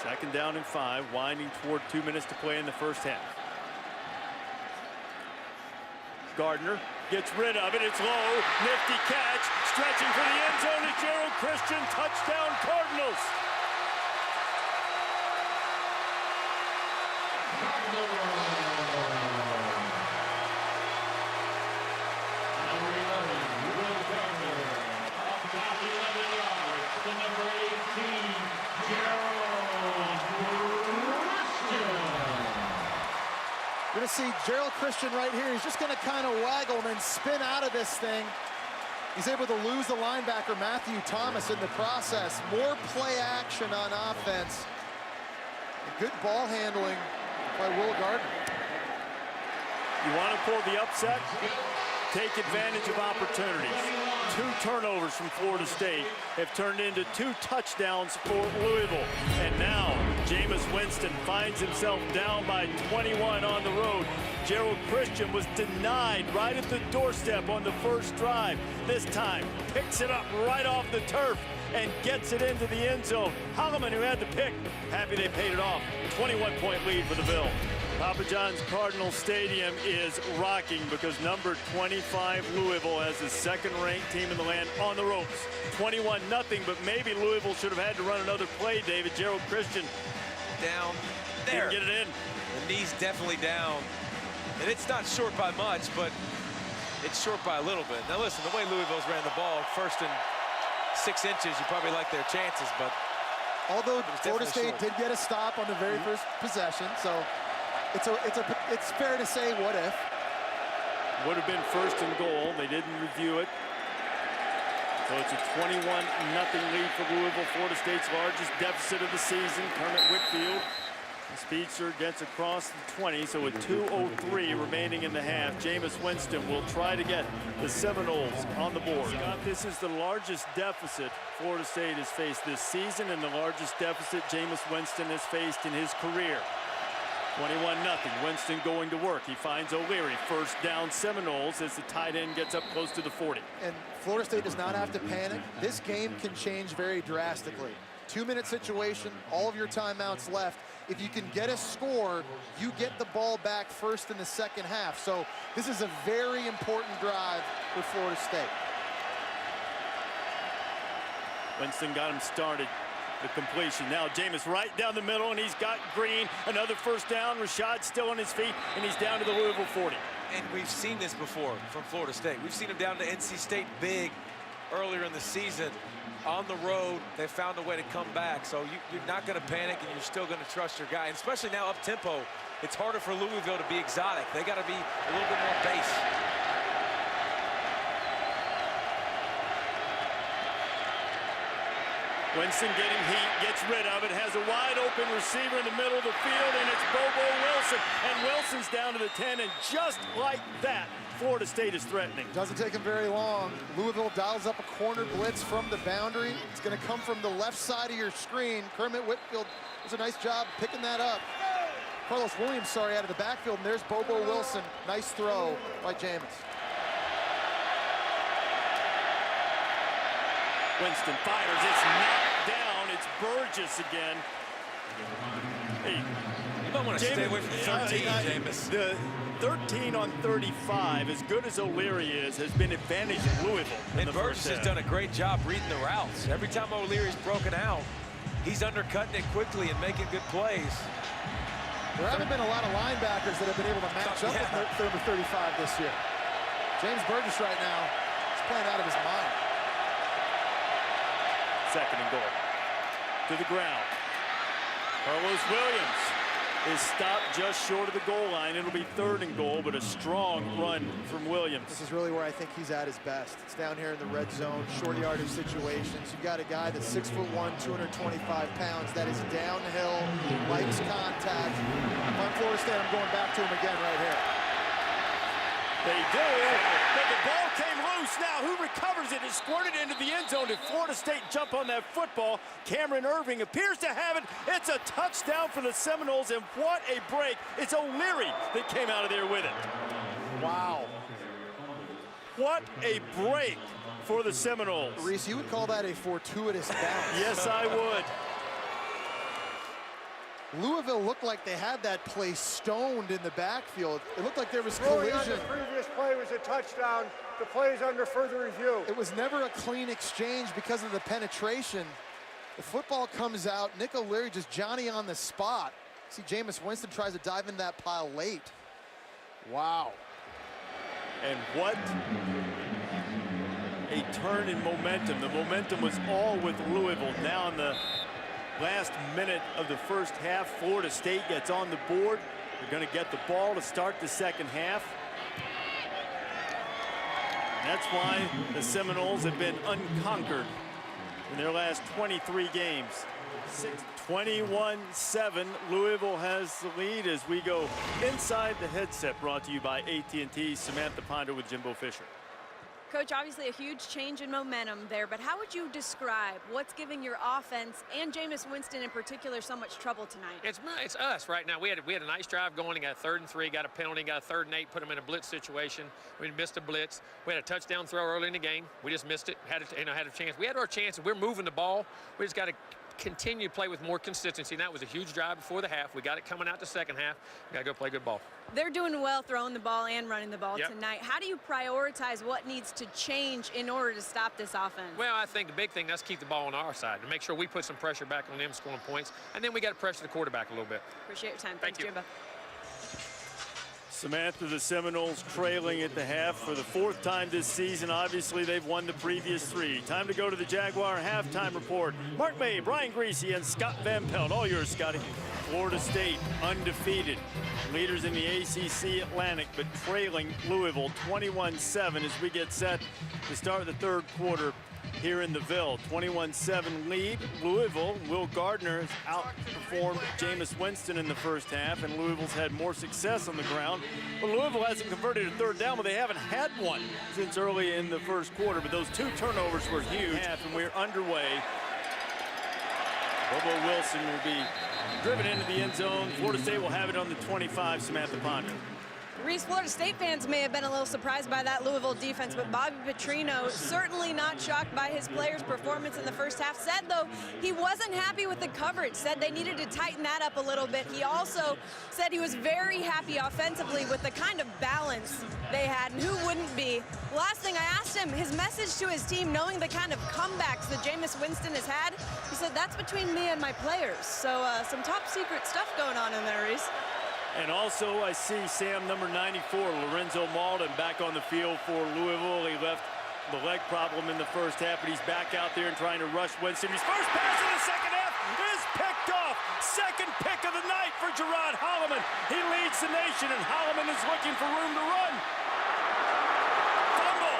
2nd down and 5, winding toward 2 minutes to play in the first half. Gardner gets rid of it. It's low. Nifty catch. Stretching for the end zone is Gerald Christian. Touchdown, Cardinals. We're going to see Gerald Christian right here. He's just going to kind of waggle and then spin out of this thing. He's able to lose the linebacker, Matthew Thomas, in the process. More play action on offense. Good ball handling by Will Gardner. You want to pull the upset? Take advantage of opportunities. 2 turnovers from Florida State have turned into 2 touchdowns for Louisville. And now Jameis Winston finds himself down by 21 on the road. Gerald Christian was denied right at the doorstep on the first drive. This time picks it up right off the turf and gets it into the end zone. Holloman, who had the pick, happy they paid it off. 21-point lead for the Ville. Papa John's Cardinal Stadium is rocking because number 25 Louisville has the 2nd-ranked team in the land on the ropes. 21-0, but maybe Louisville should have had to run another play, David. Gerald Christian down there. Didn't get it in. The knee's definitely down. And it's not short by much, but it's short by a little bit. Now listen, the way Louisville's ran the ball, 1st and 6 inches, you probably like their chances, but although Florida State did get a stop on the very first possession, so it's fair to say what if. Would have been 1st and goal. They didn't review it. So it's a 21-0 lead for Louisville, Florida State's largest deficit of the season. Kermit Whitfield, the speedster, gets across the 20, so with 2:03 remaining in the half, Jameis Winston will try to get the Seminoles on the board. Scott, this is the largest deficit Florida State has faced this season and the largest deficit Jameis Winston has faced in his career. 21-0. Winston going to work. He finds O'Leary. First down Seminoles as the tight end gets up close to the 40. And Florida State does not have to panic. This game can change very drastically. 2-minute situation, all of your timeouts left. If you can get a score, you get the ball back first in the second half. So this is a very important drive for Florida State. Winston got him started. The completion. Now Jameis right down the middle, and he's got Green. Another first down. Rashad still on his feet, and he's down to the Louisville 40. And we've seen this before from Florida State. We've seen him down to NC State big earlier in the season. On the road, they found a way to come back. So you're not going to panic, and you're still going to trust your guy. And especially now up-tempo, it's harder for Louisville to be exotic. They got to be a little bit more base. Winston getting heat, gets rid of it, has a wide open receiver in the middle of the field, and it's Bobo Wilson. And Wilson's down to the 10, and just like that, Florida State is threatening. Doesn't take him very long. Louisville dials up a corner blitz from the boundary. It's going to come from the left side of your screen. Kermit Whitfield does a nice job picking that up. Carlos Williams, sorry, out of the backfield, and there's Bobo Wilson. Nice throw by Jameis. Winston fires, it's knocked down, it's Burgess again. Hey, you might want to stay away from the 13, Jameis. The 13 on 35, as good as O'Leary is, has been advantage in Louisville. And Burgess has done a great job reading the routes. Every time O'Leary's broken out, he's undercutting it quickly and making good plays. There haven't been a lot of linebackers that have been able to match up with number 35 this year. James Burgess right now is playing out of his mind. Second and goal. To the ground. Carlos Williams is stopped just short of the goal line. It'll be third and goal, but a strong run from Williams. This is really where I think he's at his best. It's down here in the red zone, short yardage situations. You've got a guy that's 6'1", 225 pounds, that is downhill, likes contact. If I'm Florida State, I'm going back to him again right here. They do, but the ball came loose. Now who recovers it? It squirted into the end zone. Did Florida State jump on that football? Cameron Irving appears to have it. It's a touchdown for the Seminoles, and what a break. It's O'Leary that came out of there with it. Wow. What a break for the Seminoles. Reese, you would call that a fortuitous bounce. Yes, I would. Louisville looked like they had that play stoned in the backfield. It looked like there was collision. On the previous play was a touchdown. The play is under further review. It was never a clean exchange because of the penetration. The football comes out. Nick O'Leary just Johnny on the spot. See, Jameis Winston tries to dive in that pile late. Wow. And what a turn in momentum. The momentum was all with Louisville. Now in the last minute of the first half, Florida State gets on the board. They're going to get the ball to start the second half. And that's why the Seminoles have been unconquered in their last 23 games. 21-7, Louisville has the lead as we go inside the headset, brought to you by AT&T. Samantha Ponder with Jimbo Fisher. Coach, obviously a huge change in momentum there, but how would you describe what's giving your offense and Jameis Winston in particular so much trouble tonight? It's us right now. We had a nice drive going. Got a 3rd and 3, got a penalty, got a 3rd and 8, put them in a blitz situation. We missed a blitz. We had a touchdown throw early in the game. We just missed it. Had a chance. We had our chances. We're moving the ball. We just got to continue to play with more consistency. And that was a huge drive before the half. We got it coming out the second half. We got to go play good ball. They're doing well throwing the ball and running the ball tonight. How do you prioritize what needs to change in order to stop this offense? Well, I think the big thing, let's keep the ball on our side to make sure we put some pressure back on them scoring points. And then we got to pressure the quarterback a little bit. Appreciate your time. Thank you. Jimbo. Samantha, the Seminoles trailing at the half for the 4th time this season. Obviously, they've won the previous 3. Time to go to the Jaguar halftime report. Mark May, Brian Greasy, and Scott Van Pelt. All yours, Scotty. Florida State undefeated. Leaders in the ACC Atlantic, but trailing Louisville 21-7 as we get set to start the 3rd quarter here in the Ville. 21-7 lead. Louisville, Will Gardner has outperformed Jameis Winston in the first half, and Louisville's had more success on the ground. But Louisville hasn't converted a 3rd down, but they haven't had one since early in the first quarter. But those 2 turnovers were huge, and we're underway. Bobo Wilson will be driven into the end zone. Florida State will have it on the 25, Samantha Ponder. Reese, Florida State fans may have been a little surprised by that Louisville defense, but Bobby Petrino certainly not shocked by his players' performance in the first half. Said, though, he wasn't happy with the coverage, said they needed to tighten that up a little bit. He also said he was very happy offensively with the kind of balance they had, and who wouldn't be? Last thing I asked him, his message to his team, knowing the kind of comebacks that Jameis Winston has had, he said, that's between me and my players. So some top secret stuff going on in there, Reese. And also, I see Sam number 94, Lorenzo Malden, back on the field for Louisville. He left the leg problem in the first half, but he's back out there and trying to rush Winston. His first pass in the second half is picked off. Second pick of the night for Gerard Holloman. He leads the nation, and Holloman is looking for room to run. Fumble.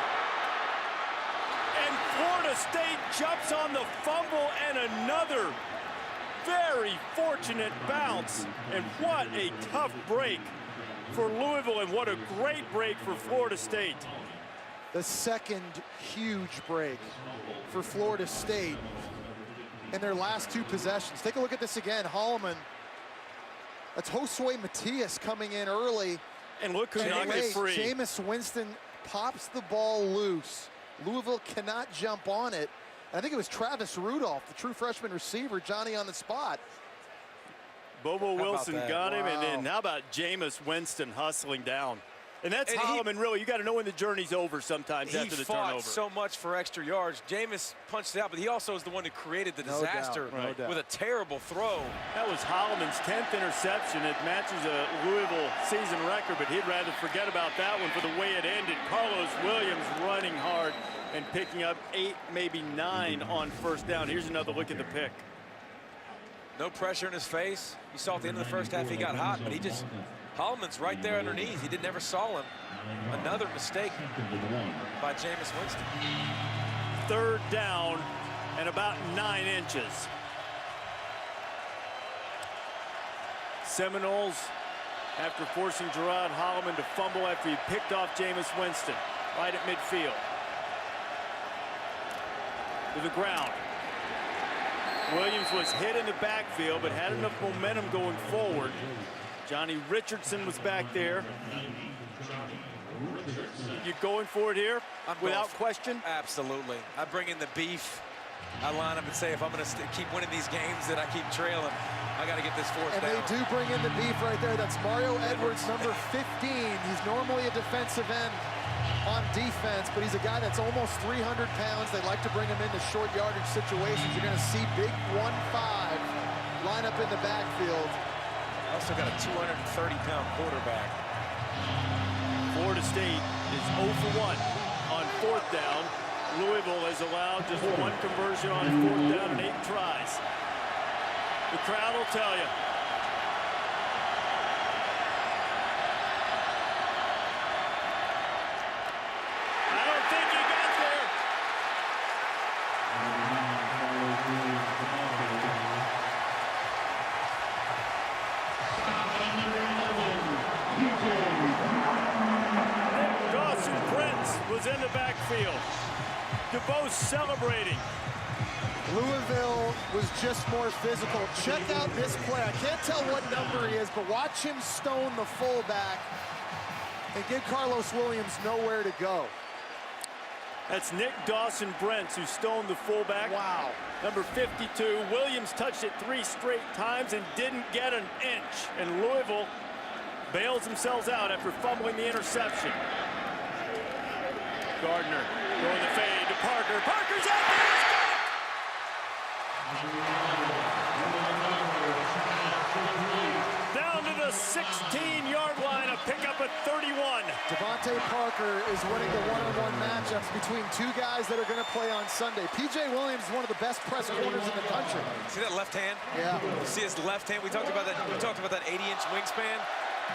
And Florida State jumps on the fumble and another very fortunate bounce. And what a tough break for Louisville, and what a great break for Florida State. The second huge break for Florida State in their last 2 possessions. Take a look at this again. Holloman. That's Josue Matias coming in early. And look who knocked it free. Jameis Winston pops the ball loose. Louisville cannot jump on it. And I think it was Travis Rudolph, the true freshman receiver, Johnny on the spot. Bobo Wilson got him, and then how about Jameis Winston hustling down? And that's Holloman, really. You got to know when the journey's over sometimes after the turnover. He fought so much for extra yards. Jameis punched it out, but he also is the one who created the disaster with a terrible throw. That was Holloman's 10th interception. It matches a Louisville season record, but he'd rather forget about that one for the way it ended. Carlos Williams running hard and picking up 8, maybe 9 on first down. Here's another look at the pick. No pressure in his face. You saw at the end of the first half he got hot, but Holloman's right there underneath. He never saw him. Another mistake by Jameis Winston. 3rd down and about 9 inches. Seminoles, after forcing Gerard Holloman to fumble after he picked off Jameis Winston right at midfield. To the ground. Williams was hit in the backfield, but had enough momentum going forward. Johnny Richardson was back there. You going for it here? Without question? Absolutely. I bring in the beef. I line up and say, if I'm going to keep winning these games that I keep trailing, I got to get this 4th down. And they do bring in the beef right there. That's Mario Edwards, number 15. He's normally a defensive end on defense, but he's a guy that's almost 300 pounds. They like to bring him into short yardage situations. You're going to see big 1-5 line up in the backfield. Also got a 230-pound quarterback. Florida State is 0 for 1 on 4th down. Louisville has allowed just 1 conversion on 4th down and 8 tries. The crowd will tell you. I don't think he got there. Was in the backfield. DeBose celebrating. Louisville was just more physical. Check out this play. I can't tell what number he is, but watch him stone the fullback and give Carlos Williams nowhere to go. That's Nick Dawson-Brents who stoned the fullback. Wow. Number 52. Williams touched it 3 straight times and didn't get an inch. And Louisville bails themselves out after fumbling the interception. Gardner throwing the fade to Parker. Parker's out there. Down to the 16-yard line, a pickup at 31. Devante Parker is winning the one-on-one matchups between 2 guys that are going to play on Sunday. P.J. Williams is one of the best press corners in the country. See that left hand? Yeah. You see his left hand? We talked about that. We talked about that 80-inch wingspan.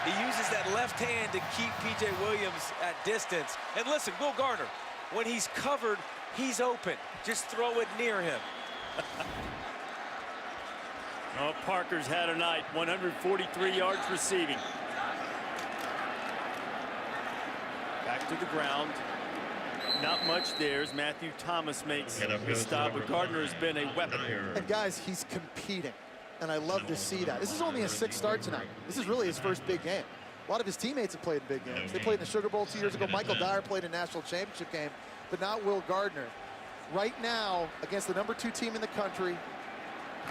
He uses that left hand to keep P.J. Williams at distance. And listen, Will Gardner, when he's covered, he's open. Just throw it near him. Oh, Parker's had a night. 143 yards receiving. Back to the ground. Not much there as Matthew Thomas makes a stop, but Gardner has been a weapon. And guys, he's competing. And I love to see that. This is only his 6th start tonight. This is really his first big game. A lot of his teammates have played in big games. They played in the Sugar Bowl 2 years ago. Michael Dyer played in a national championship game, but not Will Gardner. Right now, against the number 2 team in the country,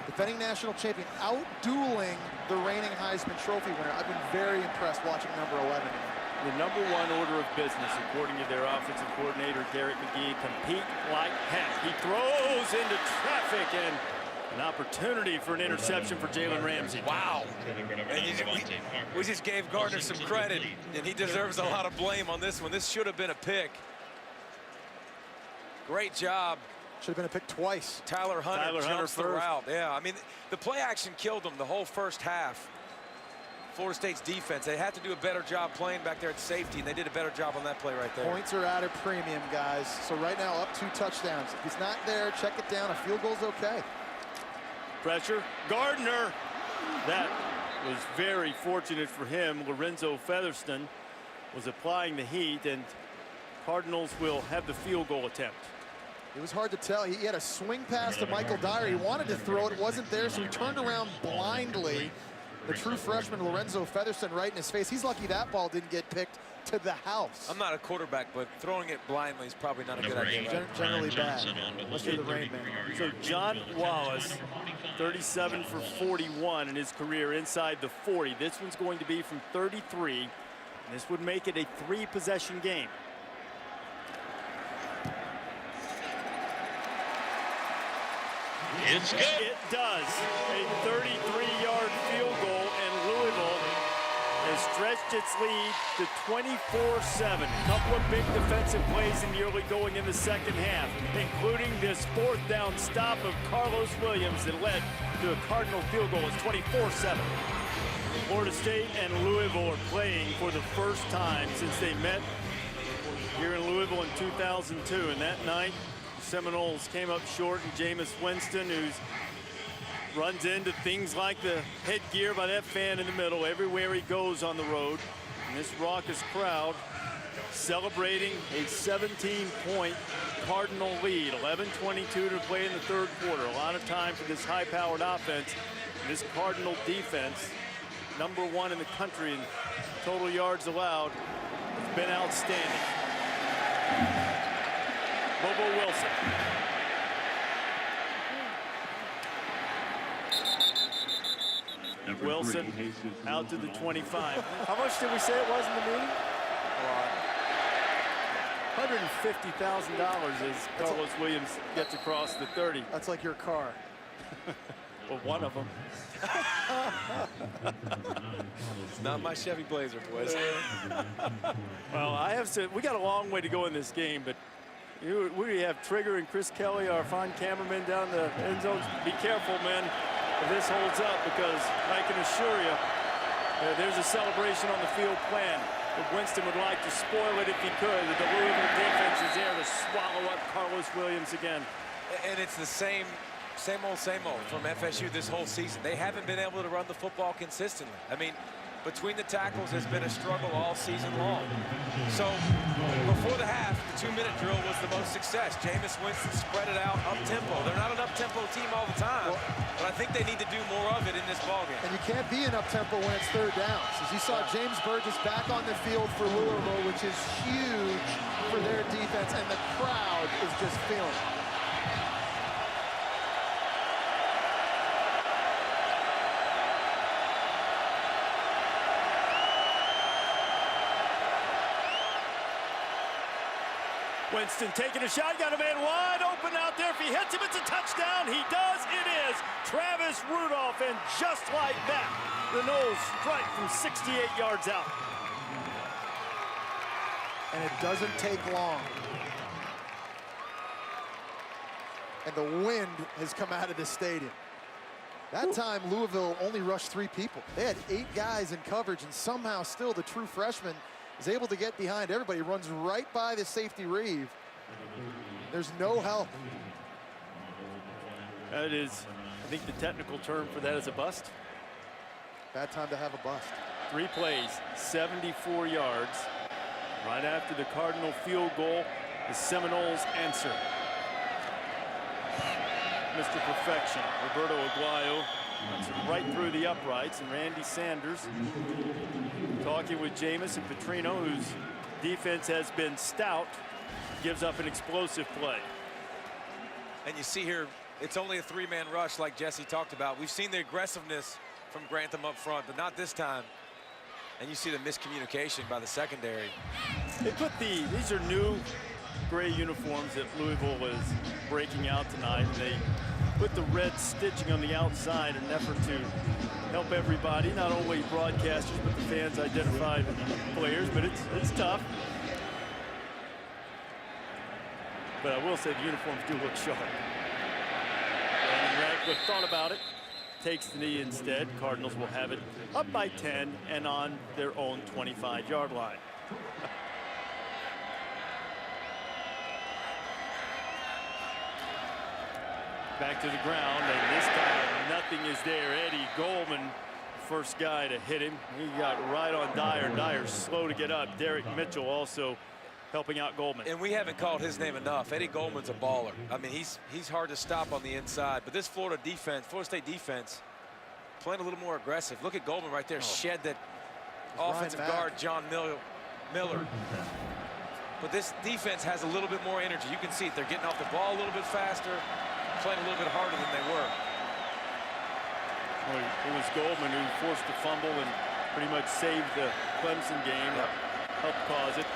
defending national champion, out-dueling the reigning Heisman Trophy winner. I've been very impressed watching number 11. The number 1 order of business, according to their offensive coordinator, Garrett McGee, compete like heck. He throws into traffic and an opportunity for an interception for Jalen Ramsey. Wow. We just gave Gardner some credit, and he deserves a lot of blame on this one. This should have been a pick. Great job. Should have been a pick twice. Tyler Hunter jumps the route. Yeah, I mean, the play action killed him the whole first half. Florida State's defense. They had to do a better job playing back there at safety, and they did a better job on that play right there. Points are at a premium, guys. So right now, up 2 touchdowns. If he's not there, check it down. A field goal's okay. Pressure. Gardner. That was very fortunate for him. Lorenzo Featherston was applying the heat, and Cardinals will have the field goal attempt. It was hard to tell. He had a swing pass to Michael Dyer. He wanted to throw it. It wasn't there, so he turned around blindly. The true freshman, Lorenzo Featherston, right in his face. He's lucky that ball didn't get picked to the house. I'm not a quarterback, but throwing it blindly is probably not a good idea. Generally bad. Let's do the rain man. So John Wallace, 37 for 41 in his career inside the 40. This one's going to be from 33. And this would make it a 3-possession game. It's good. It does. A 33-yard field goal, and Louisville has stretched its lead to 24-7. A couple of big defensive plays in the early going in the second half, including this 4th down stop of Carlos Williams that led to a Cardinal field goal. It's 24-7. Florida State and Louisville are playing for the first time since they met here in Louisville in 2002. And that night, Seminoles came up short, and Jameis Winston, who runs into things like the headgear by that fan in the middle everywhere he goes on the road. And this raucous crowd celebrating a 17-point Cardinal lead. 11:22 to play in the 3rd quarter. A lot of time for this high-powered offense. And this Cardinal defense, number 1 in the country in total yards allowed, has been outstanding. Bobo Wilson. Wilson out to the 25. How much did we say it was in the meeting? $150,000 as Carlos Williams gets across the 30. That's like your car. Well, one of them. It's not my Chevy Blazer, boys. Well, I have said we got a long way to go in this game, but we have Trigger and Chris Kelly, our fine cameramen down the end zone. Be careful, men, if this holds up, because I can assure you there's a celebration on the field plan. But Winston would like to spoil it if he could. The Louisville defense is there to swallow up Carlos Williams again. And it's the same old from FSU this whole season. They haven't been able to run the football consistently. I mean, between the tackles has been a struggle all season long. So before the half, the 2-minute drill was the most success. Jameis Winston spread it out up-tempo. They're not an up-tempo team all the time, but I think they need to do more of it in this ballgame. And you can't be an up-tempo when it's 3rd downs. As you saw James Burgess back on the field for Louisville, which is huge for their defense, and the crowd is just feeling it. Winston taking a shot, got a man wide open out there. If he hits him, it's a touchdown. He does, it is. Travis Rudolph, and just like that, the Noles strike from 68 yards out. And it doesn't take long. And the wind has come out of the stadium. That time, Louisville only rushed 3 people. They had 8 guys in coverage, and somehow still the true freshman is able to get behind everybody. Runs right by the safety Reeve. There's no help. That is, I think the technical term for that is a bust. Bad time to have a bust. 3 plays, 74 yards. Right after the Cardinal field goal, the Seminoles answer. Mr. Perfection, Roberto Aguayo, runs it right through the uprights, and Randy Sanders talking with Jameis and Petrino, whose defense has been stout, gives up an explosive play. And you see here, it's only a 3-man rush like Jesse talked about. We've seen the aggressiveness from Grantham up front, but not this time. And you see the miscommunication by the secondary. They put these are new gray uniforms that Louisville is breaking out tonight. And they put the red stitching on the outside in an effort to help everybody, not only broadcasters, but the fans identify the players, but it's tough. But I will say the uniforms do look sharp. And Radcliffe thought about it. takes the knee instead. Cardinals will have it up by 10 and on their own 25-yard line. Back to the ground, and this time nothing is there. Eddie Goldman, first guy to hit him. He got right on Dyer. Dyer's slow to get up. Derek Mitchell also helping out Goldman. And we haven't called his name enough. Eddie Goldman's a baller. I mean, he's hard to stop on the inside. But this Florida State defense, playing a little more aggressive. Look at Goldman right there, shed that offensive guard, John Miller. But this defense has a little bit more energy. You can see it. They're getting off the ball a little bit faster, playing a little bit harder than they were. Well, it was Goldman who forced the fumble and pretty much saved the Clemson game, helped cause it.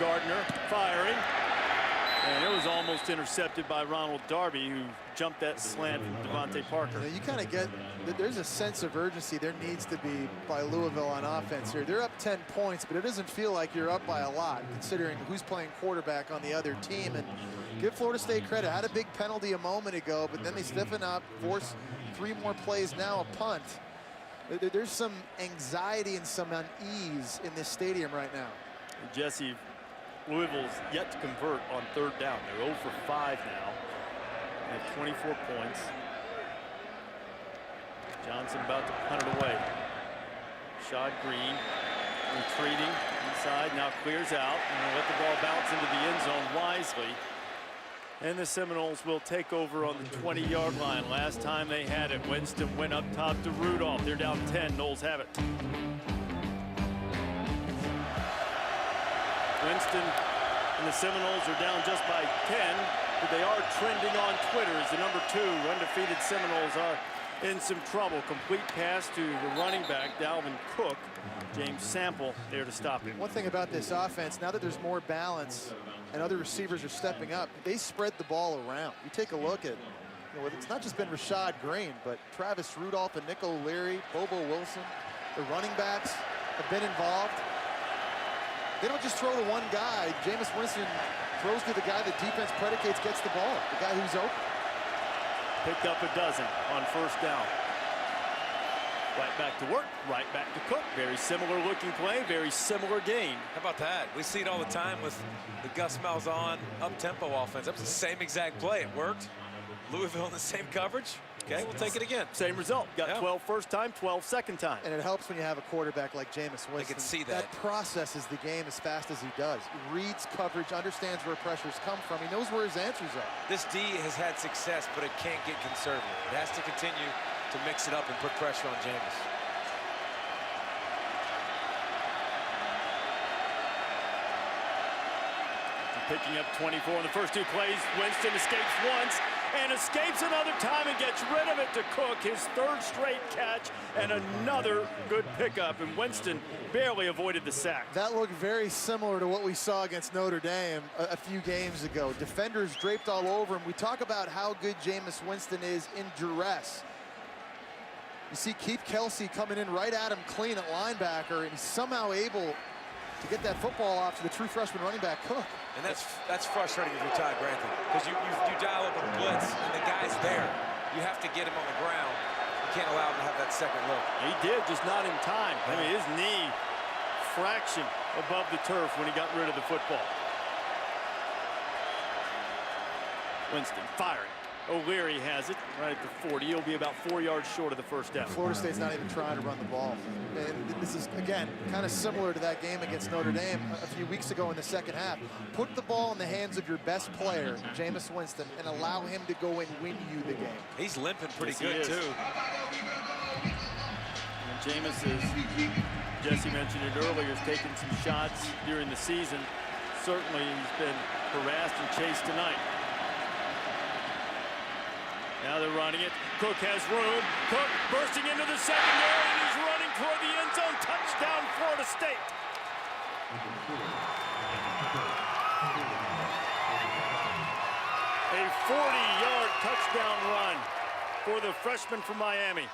Gardner firing, and it was almost intercepted by Ronald Darby, who jumped that slant from Devante Parker. You kind of get that there's a sense of urgency there needs to be by Louisville on offense here. They're up 10 points, but it doesn't feel like you're up by a lot, considering who's playing quarterback on the other team. And give Florida State credit. Had a big penalty a moment ago, but then they stiffen up, force 3 more plays now, a punt. There's some anxiety and some unease in this stadium right now. Jesse, Louisville's yet to convert on 3rd down. They're 0 for 5 now. They have 24 points. Johnson about to punt it away. Shad Green retreating inside, now clears out and let the ball bounce into the end zone wisely. And the Seminoles will take over on the 20-yard line. Last time they had it, Winston went up top to Rudolph. They're down 10. Noles have it. Winston and the Seminoles are down just by 10, but they are trending on Twitter as the #2 undefeated Seminoles are in some trouble. Complete pass to the running back, Dalvin Cook. James Sample there to stop him. One thing about this offense, now that there's more balance and other receivers are stepping up, they spread the ball around. You take a look at, it's not just been Rashad Green, but Travis Rudolph and Nick O'Leary, Bobo Wilson. The running backs have been involved. They don't just throw to one guy. Jameis Winston throws to the guy the defense predicates gets the ball, the guy who's open. Picked up a dozen on 1st down. Right back to work, right back to Cook. Very similar looking play, very similar game. How about that? We see it all the time with the Gus Malzahn up-tempo offense. That was the same exact play. It worked. Louisville in the same coverage. Okay, we'll take it again. Same result. Got 12 first time, 12 second time. And it helps when you have a quarterback like Jameis Winston. I can see that. That processes the game as fast as he does. Reads coverage, understands where pressures come from. He knows where his answers are. This D has had success, but it can't get conservative. It has to continue to mix it up and put pressure on Jameis. Picking up 24 in the first 2 plays. Winston escapes once and escapes another time and gets rid of it to Cook. His 3rd straight catch and another good pickup. And Winston barely avoided the sack. That looked very similar to what we saw against Notre Dame a few games ago. Defenders draped all over him. We talk about how good Jameis Winston is in duress. You see Keith Kelsey coming in right at him clean at linebacker, and he's somehow able to get that football off to the true freshman running back, Cook. And that's frustrating if you're Todd Grantham, because you dial up a blitz and the guy's there. You have to get him on the ground. You can't allow him to have that second look. He did, just not in time. I mean, his knee fraction above the turf when he got rid of the football. Winston firing. O'Leary has it right at the 40. He'll be about 4 yards short of the 1st down. Florida State's not even trying to run the ball. And this is, again, kind of similar to that game against Notre Dame a few weeks ago in the 2nd half. Put the ball in the hands of your best player, Jameis Winston, and allow him to go and win you the game. He's limping pretty good, too. And Jameis, as Jesse mentioned it earlier, has taken some shots during the season. Certainly, he's been harassed and chased tonight. Now they're running it. Cook has room. Cook bursting into the secondary, and he's running toward the end zone. Touchdown, Florida State. A 40-yard touchdown run for the freshman from Miami.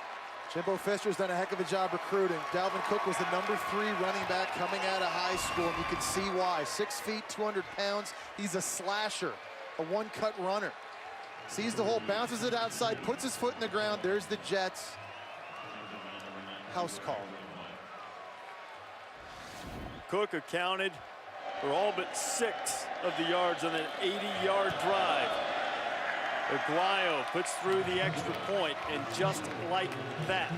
Jimbo Fisher's done a heck of a job recruiting. Dalvin Cook was the #3 running back coming out of high school, and you can see why. 6 feet, 200 pounds. He's a slasher, a one-cut runner. Sees the hole, bounces it outside, puts his foot in the ground. There's the Jets. House call. Cook accounted for all but 6 of the yards on an 80-yard drive. Aguayo puts through the extra point, and just like that,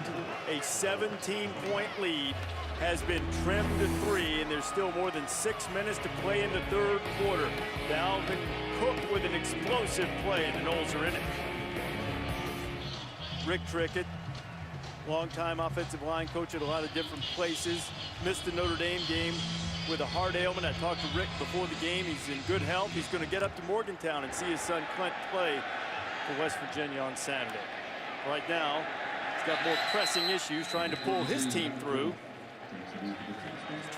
a 17-point lead has been trimmed to 3, and there's still more than 6 minutes to play in the third quarter. Dalvin Cook with an explosive play, and the Noles are in it. Rick Trickett, longtime offensive line coach at a lot of different places, missed the Notre Dame game with a heart ailment. I talked to Rick before the game. He's in good health. He's going to get up to Morgantown and see his son Clint play for West Virginia on Saturday. Right now, he's got more pressing issues trying to pull his team through.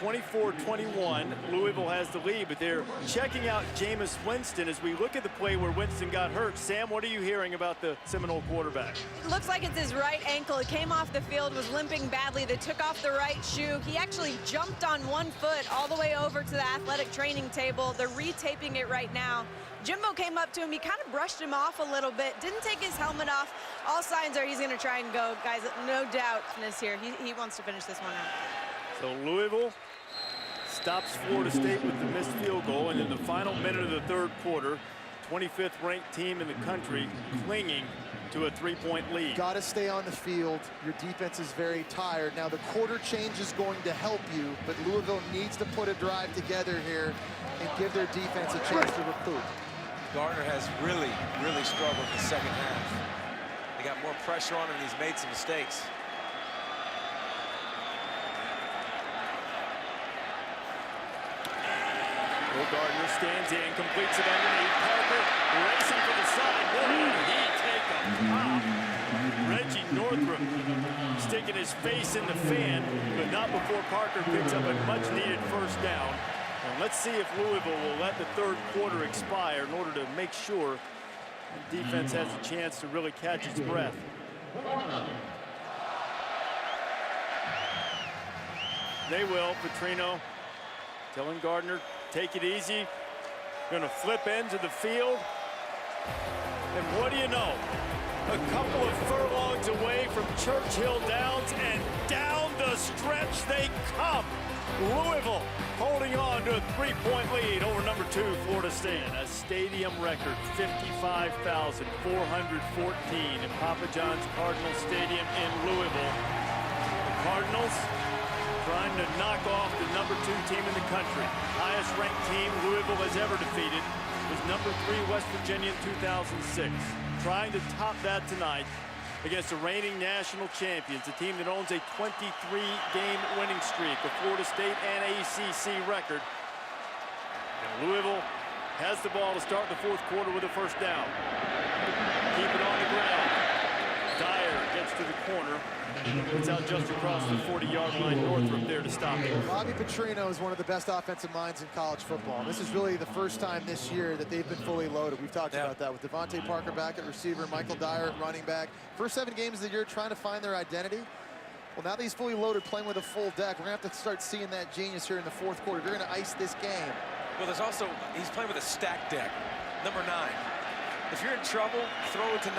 24-21, Louisville has the lead, but they're checking out Jameis Winston as we look at the play where Winston got hurt. Sam, what are you hearing about the Seminole quarterback? It looks like it's his right ankle. It came off the field, was limping badly. They took off the right shoe. He actually jumped on one foot all the way over to the athletic training table. They're retaping it right now. Jimbo came up to him. He kind of brushed him off a little bit, didn't take his helmet off. All signs are he's going to try and go. Guys, no doubtness here. He wants to finish this one out. So Louisville stops Florida State with the missed field goal, and in the final minute of the third quarter, 25th ranked team in the country clinging to a 3-point lead. Got to stay on the field. Your defense is very tired. Now the quarter change is going to help you, but Louisville needs to put a drive together here and give their defense a chance to recoup. Gardner has really struggled in the second half. They got more pressure on him, and he's made some mistakes. Will Gardner stands in, completes it underneath. Parker racing for the side. Boy, he take a pop. Reggie Northrup sticking his face in the fan, but not before Parker picks up a much-needed first down. And let's see if Louisville will let the third quarter expire in order to make sure the defense has a chance to really catch its breath. They will. Petrino telling Gardner, take it easy. Gonna flip ends of the field. And what do you know? A couple of furlongs away from Churchill Downs, and down the stretch they come. Louisville holding on to a 3-point lead over number 2, Florida State. A stadium record, 55,414 in Papa John's Cardinal Stadium in Louisville. The Cardinals trying to knock off the number 2 team in the country. Highest ranked team Louisville has ever defeated was number 3 West Virginia in 2006. Trying to top that tonight against the reigning national champions, a team that owns a 23-game winning streak, a Florida State and ACC record. And Louisville has the ball to start the fourth quarter with a first down. Keep it on the ground. Dyer gets to the corner. It's out just across the 40-yard line. Northrup there to stop it. Bobby Petrino is one of the best offensive minds in college football. This is really the first time this year that they've been fully loaded. We've talked about that with Devante Parker back at receiver, Michael Dyer at running back. First 7 games of the year trying to find their identity. Well, now that he's fully loaded, playing with a full deck, we're going to have to start seeing that genius here in the fourth quarter. They're going to ice this game. Well, there's also, he's playing with a stacked deck. Number 9. If you're in trouble, throw it to 9.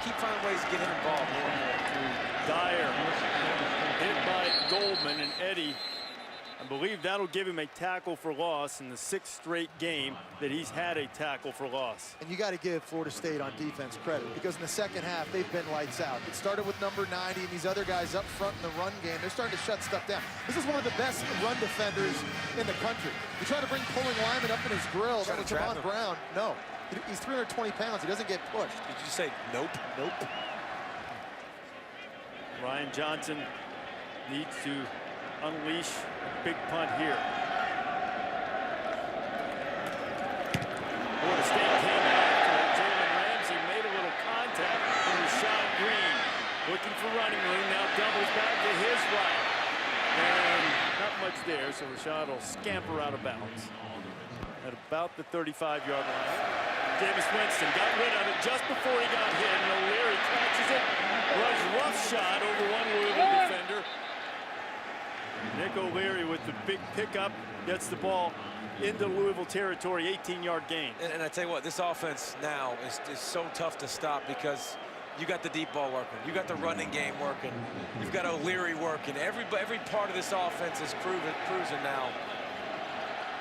Keep finding ways to get him involved more and more. Dyer hit by Goldman, and Eddie, I believe that'll give him a tackle for loss in the 6th straight game that he's had a tackle for loss. And you got to give Florida State on defense credit, because in the second half, they've been lights out. It started with number 90 and these other guys up front in the run game. They're starting to shut stuff down. This is one of the best run defenders in the country. You try to bring pulling lineman up in his grill. That was Javon Brown. No. He's 320 pounds. He doesn't get pushed. Did you say nope? Nope. Ryan Johnson needs to unleash a big punt here. Florida State came after Jalen Ramsey made a little contact with Rashad Green. Looking for running room, now doubles back to his right. And not much there, so Rashad will scamper out of bounds at about the 35-yard line. Jameis Winston got rid of it just before he got hit, and O'Leary catches it. Runs rough shot over one Louisville defender. Nick O'Leary with the big pickup, gets the ball into Louisville territory, 18-yard gain. And I tell you what, this offense now is so tough to stop because you got the deep ball working, you got the running game working, you've got O'Leary working. Every part of this offense is cruising now.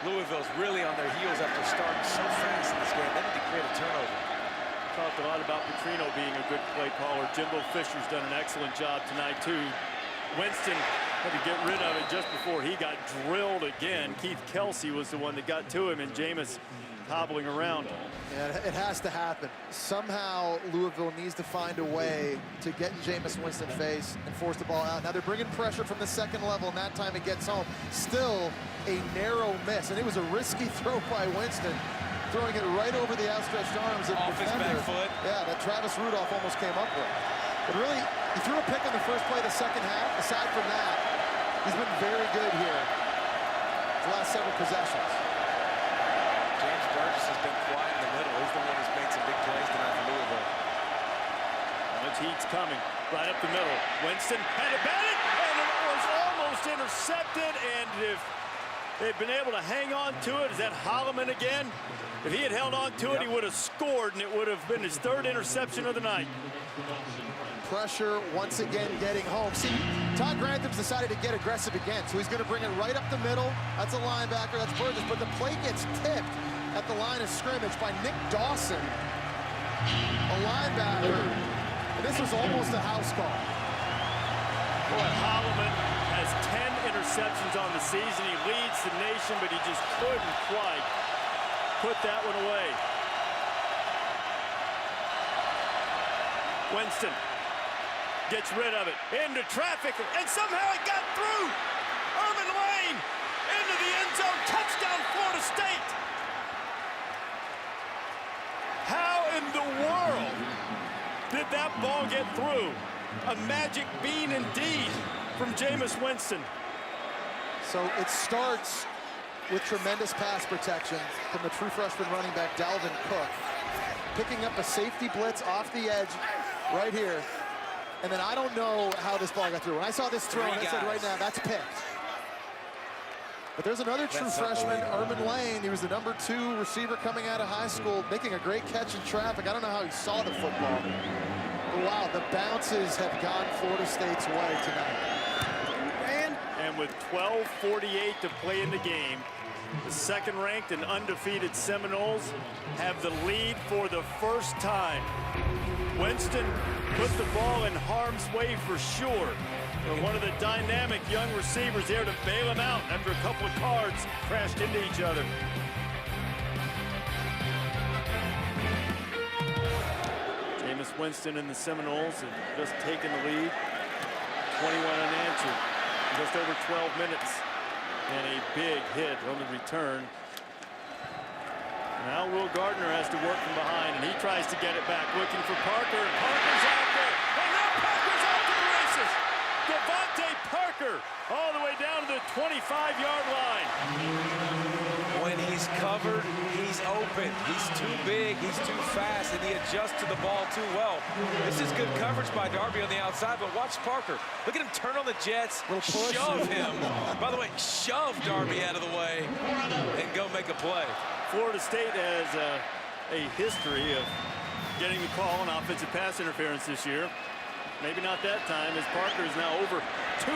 Louisville's really on their heels after starting so fast in this game. They need to create a turnover. Talked a lot about Petrino being a good play caller. Jimbo Fisher's done an excellent job tonight, too. Winston had to get rid of it just before he got drilled again. Keith Kelsey was the one that got to him, and Jameis hobbling around. Yeah, it has to happen. Somehow Louisville needs to find a way to get in Jameis Winston's face and force the ball out. Now they're bringing pressure from the second level, and that time it gets home. Still a narrow miss, and it was a risky throw by Winston, throwing it right over the outstretched arms of the Off his defender. back foot. Yeah, that Travis Rudolph almost came up with. But really, he threw a pick in the first play of the second half. Aside from that, he's been very good here the last several possessions. James Burgess has been quiet in the middle. He's the one who's made some big plays tonight for Louisville. Much heat's coming right up the middle. Winston had it batted, and it was almost intercepted. And if they'd been able to hang on to it, is that Holloman again? If he had held on to it, he would have scored, and it would have been his third interception of the night. Pressure once again getting home. See, Todd Grantham's decided to get aggressive again, so he's going to bring it right up the middle. That's a linebacker, that's Burgess, but the play gets tipped at the line of scrimmage by Nick Dawson, a linebacker, and this was almost a house call. Boy, Holloman has 10 interceptions on the season. He leads the nation, but he just couldn't quite put that one away. Winston gets rid of it, into traffic, and somehow it got through. Urban Lane into the end zone, touchdown Florida State. How in the world did that ball get through? A magic bean indeed from Jameis Winston. So it starts with tremendous pass protection from the true freshman running back, Dalvin Cook, picking up a safety blitz off the edge right here. And then I don't know how this ball got through. When I saw this throw, I said right now, that's picked. But there's another true freshman, Urban Lane. He was the #2 receiver coming out of high school, making a great catch in traffic. I don't know how he saw the football. But wow, the bounces have gone Florida State's way tonight. And with 12:48 to play in the game, the second-ranked and undefeated Seminoles have the lead for the first time. Winston put the ball in harm's way for sure. And one of the dynamic young receivers there to bail him out after a couple of cards crashed into each other. Jameis Winston and the Seminoles have just taken the lead. 21 unanswered. Just over 12 minutes. And a big hit on the return. Now Will Gardner has to work from behind, and he tries to get it back, looking for Parker. And Parker's out there. And now Parker's out to the races. Devante Parker all the way down to the 25-yard line. When he's covered, he's open. He's too big, he's too fast, and he adjusts to the ball too well. This is good coverage by Darby on the outside, but watch Parker. Look at him turn on the jets, shove him. By the way, shove Darby out of the way and go make a play. Florida State has a history of getting the call on offensive pass interference this year. Maybe not that time, as Parker is now over 200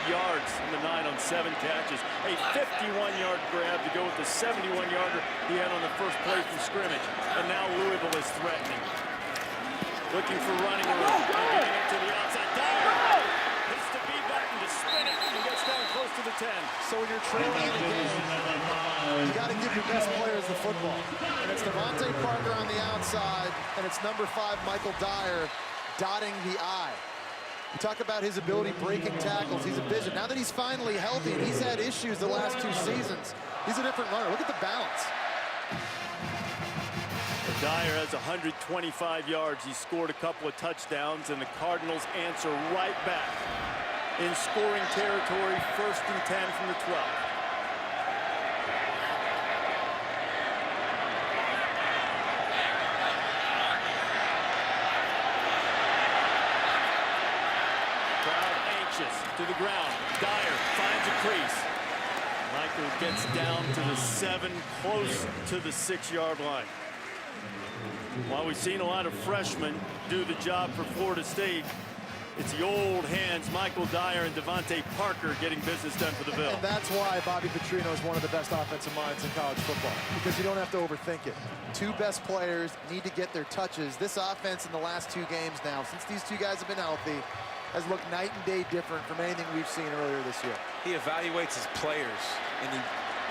yards in the night on 7 catches. A 51-yard grab to go with the 71-yarder he had on the first play from scrimmage. And now Louisville is threatening. Looking for running room. Getting it to the outside. Dyer hits the B button to spin it and gets down close to the 10. So when you're trailing in a game, you got to give your best players the football. And it's Devante Parker on the outside, and it's #5 Michael Dyer dotting the I. You talk about his ability breaking tackles. He's a vision. Now that he's finally healthy, and he's had issues the last 2 seasons, he's a different runner. Look at the balance. Dyer has 125 yards. He scored a couple of touchdowns, and the Cardinals answer right back in scoring territory, 1st and 10 from the 12. To the ground. Dyer finds a crease. Michael gets down to the 7, close to the 6-yard line. While we've seen a lot of freshmen do the job for Florida State, it's the old hands, Michael Dyer and Devante Parker, getting business done for the Ville. And that's why Bobby Petrino is one of the best offensive minds in college football, because you don't have to overthink it. 2 best players need to get their touches. This offense in the last 2 games now, since these 2 guys have been healthy, has looked night and day different from anything we've seen earlier this year. He evaluates his players, and he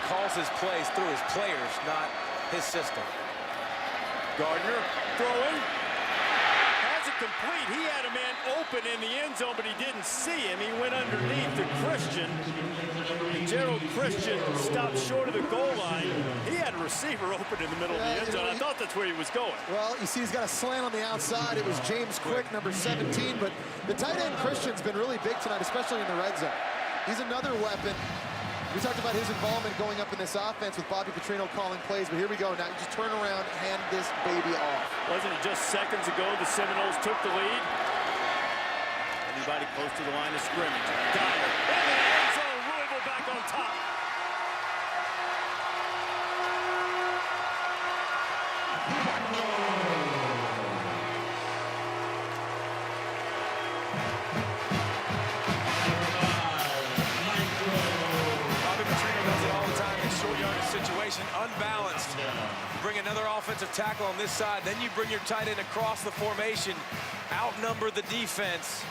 calls his plays through his players, not his system. Gardner throwing. Has it complete. He had a man open in the end zone, but he didn't see him. He went underneath to Christian. And Gerald Christian stopped short of the goal line. He had a receiver open in the middle of the end zone. I thought that's where he was going. Well, you see he's got a slant on the outside. It was James Quick, number 17, but the tight end Christian's been really big tonight, especially in the red zone. He's another weapon. We talked about his involvement going up in this offense with Bobby Petrino calling plays, but here we go. Now you just turn around, hand this baby off. Wasn't it just seconds ago the Seminoles took the lead? Anybody close to the line of scrimmage. Dyer in the end zone. Louisville back on top. Unbalanced. You bring another offensive tackle on this side, then you bring your tight end across the formation, outnumber the defense.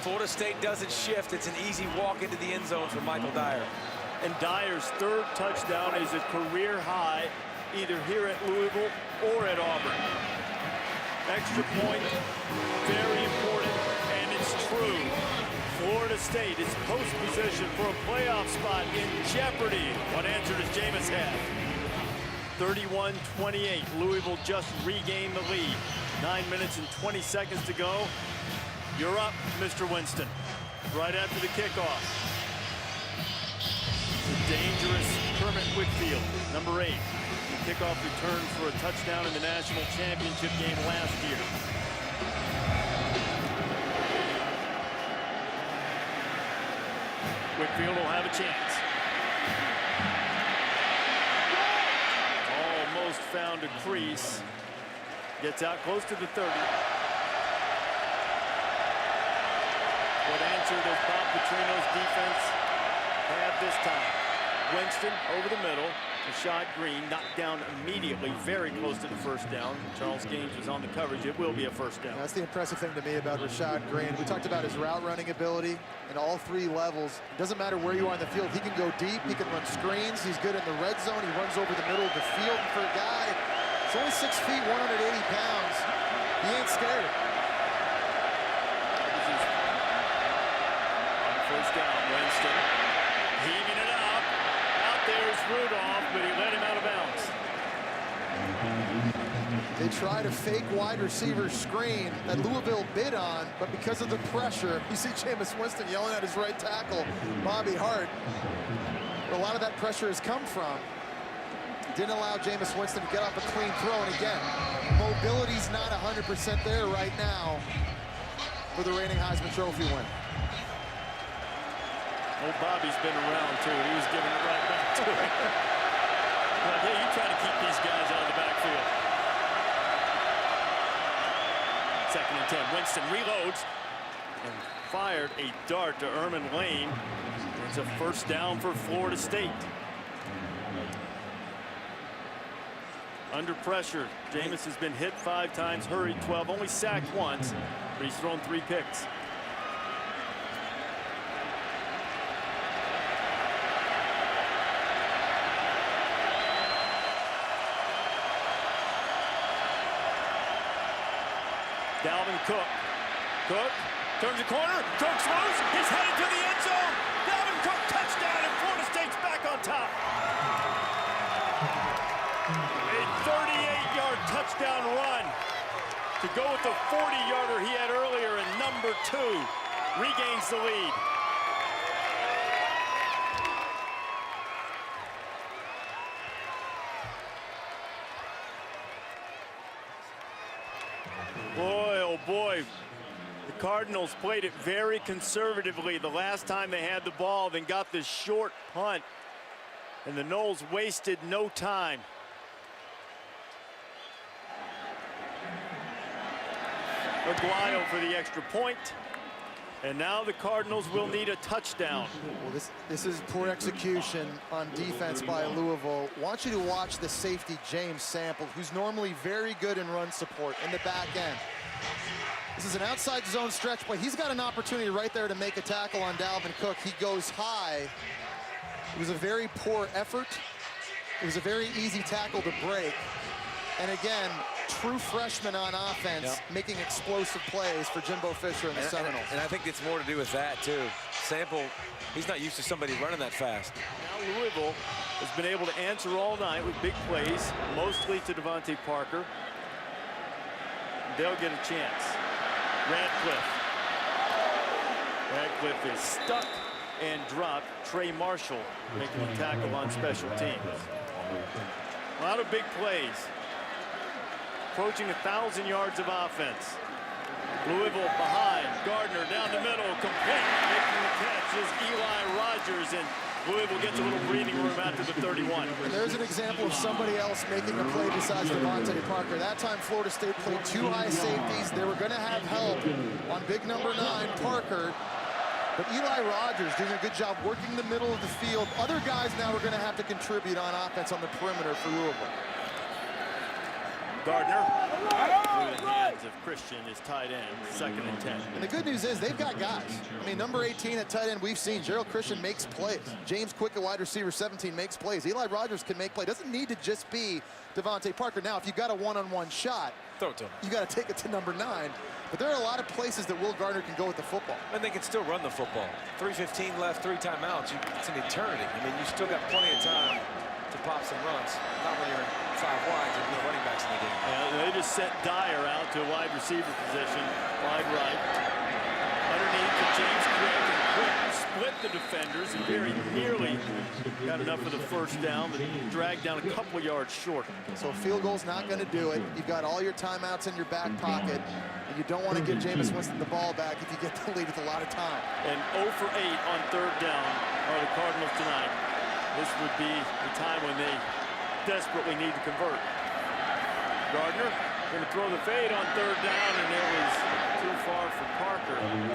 Florida State doesn't shift. It's an easy walk into the end zone for Michael Dyer. And Dyer's 3rd touchdown is a career high, either here at Louisville or at Auburn. Extra point, very important, and it's true. Florida State is post position for a playoff spot in jeopardy. What answer does Jameis have? 31-28. Louisville just regained the lead. 9 minutes and 20 seconds to go. You're up, Mr. Winston. Right after the kickoff. The dangerous Kermit Whitfield, number 8. The kickoff return for a touchdown in the national championship game last year. Whitfield will have a chance. Almost found a crease. Gets out close to the 30. What answer does Bob Petrino's defense have this time? Winston over the middle. Rashad Green knocked down immediately, very close to the first down. Charles Gaines was on the coverage. It will be a first down. That's the impressive thing to me about Rashad Green. We talked about his route running ability in all 3 levels. It doesn't matter where you are on the field. He can go deep. He can run screens. He's good in the red zone. He runs over the middle of the field. And for a guy, he's only 6 feet, 180 pounds. He ain't scared. This is on first down. Winston heaving it up. Out there's Rudolph, but he let him out of bounds. They try to fake wide receiver screen that Louisville bid on, but because of the pressure, you see Jameis Winston yelling at his right tackle, Bobby Hart. Where a lot of that pressure has come from. Didn't allow Jameis Winston to get off a clean throw, and again, mobility's not 100% there right now for the reigning Heisman Trophy winner. Old Bobby's been around, too. He was giving it right back to him. Well, yeah, you try to keep these guys out of the backfield. 2nd and 10. Winston reloads and fired a dart to Erman Lane. It's a first down for Florida State. Under pressure, Jameis has been hit 5 times, hurried 12, only sacked once, but he's thrown 3 picks. Dalvin Cook. Cook turns the corner. Cook's loose. He's headed to the end zone. Dalvin Cook touchdown, and Florida State's back on top. A 38-yard touchdown run to go with the 40-yarder he had earlier, and number 2 regains the lead. Boy, oh boy, The Cardinals played it very conservatively the last time they had the ball, then got this short punt. And the Noles wasted no time. Aguayo for the extra point. And now the Cardinals will need a touchdown. Well, this is poor execution on defense by Louisville. I want you to watch the safety, James Sample, who's normally very good in run support in the back end. This is an outside zone stretch play. He's got an opportunity right there to make a tackle on Dalvin Cook. He goes high. It was a very poor effort. It was a very easy tackle to break. And again, true freshman on offense, making explosive plays for Jimbo Fisher and the Seminoles. And I think it's more to do with that, too. Sample, he's not used to somebody running that fast. Now Louisville has been able to answer all night with big plays, mostly to Devante Parker. They'll get a chance. Radcliffe is stuck and dropped. Trey Marshall making a tackle on special teams. A lot of big plays. Approaching 1,000 yards of offense. Louisville behind. Gardner down the middle, complete. Making the catch is Eli Rogers, and Louisville gets a little breathing room after the 31. And there's an example of somebody else making a play besides Devante Parker. That time Florida State played 2 high safeties. They were going to have help on big number 9, Parker. But Eli Rogers doing a good job working the middle of the field. Other guys now are going to have to contribute on offense on the perimeter for Louisville. Gardner, through the hands of Christian, is tight end, 2nd and 10. And the good news is they've got guys. I mean, number 18 at tight end, we've seen Gerald Christian makes plays. James Quick, a wide receiver, 17, makes plays. Eli Rogers can make plays. Doesn't need to just be Devante Parker. Now, if you've got a one-on-one shot, throw it to him. You got to take it to number 9. But there are a lot of places that Will Gardner can go with the football. And they can still run the football. 3:15 left, 3 timeouts. It's an eternity. I mean, you still got plenty of time to pop some runs. Not when you're 5 wides and no running backs in the game. Yeah, they just sent Dyer out to a wide receiver position, wide right. Underneath to James Quick, and Quick split the defenders and very nearly got enough for the first down, but dragged down a couple of yards short. So a field goal's not going to do it. You've got all your timeouts in your back pocket, and you don't want to give Jameis Winston the ball back if you get the lead with a lot of time. And 0 for 8 on 3rd down are the Cardinals tonight. This would be the time when they desperately need to convert. Gardner going to throw the fade on 3rd down, and it was too far for Parker. And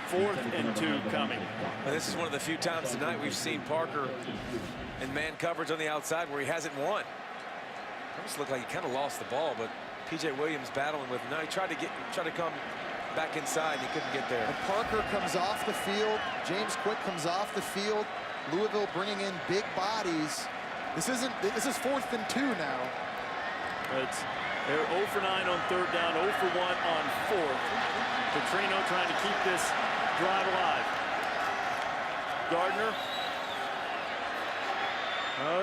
4th and 2 coming. And this is one of the few times tonight we've seen Parker in man coverage on the outside where he hasn't won. It almost looked like he kind of lost the ball, but P.J. Williams battling with him. Now he tried to come back inside, and he couldn't get there. And Parker comes off the field. James Quick comes off the field. Louisville bringing in big bodies. This is 4th and 2 now. They're 0 for 9 on 3rd down, 0 for 1 on 4th. Petrino trying to keep this drive alive. Gardner.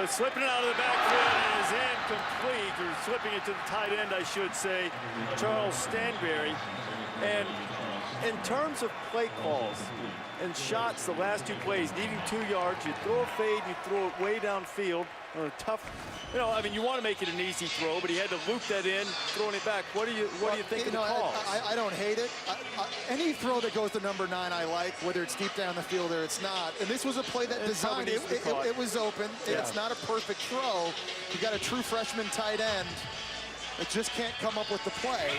Slipping it out of the backfield is incomplete, or slipping it to the tight end, I should say, Charles Stanberry. And in terms of play calls and shots, the last 2 plays, needing 2 yards, you throw a fade and you throw it way downfield on a tough, I mean, you want to make it an easy throw, but he had to loop that in, throwing it back. What do you think of the calls? I don't hate it. Any throw that goes to number 9 I like, whether it's deep down the field or it's not. And this was a play that designed, it was open. Yeah. It's not a perfect throw. You got a true freshman tight end that just can't come up with the play.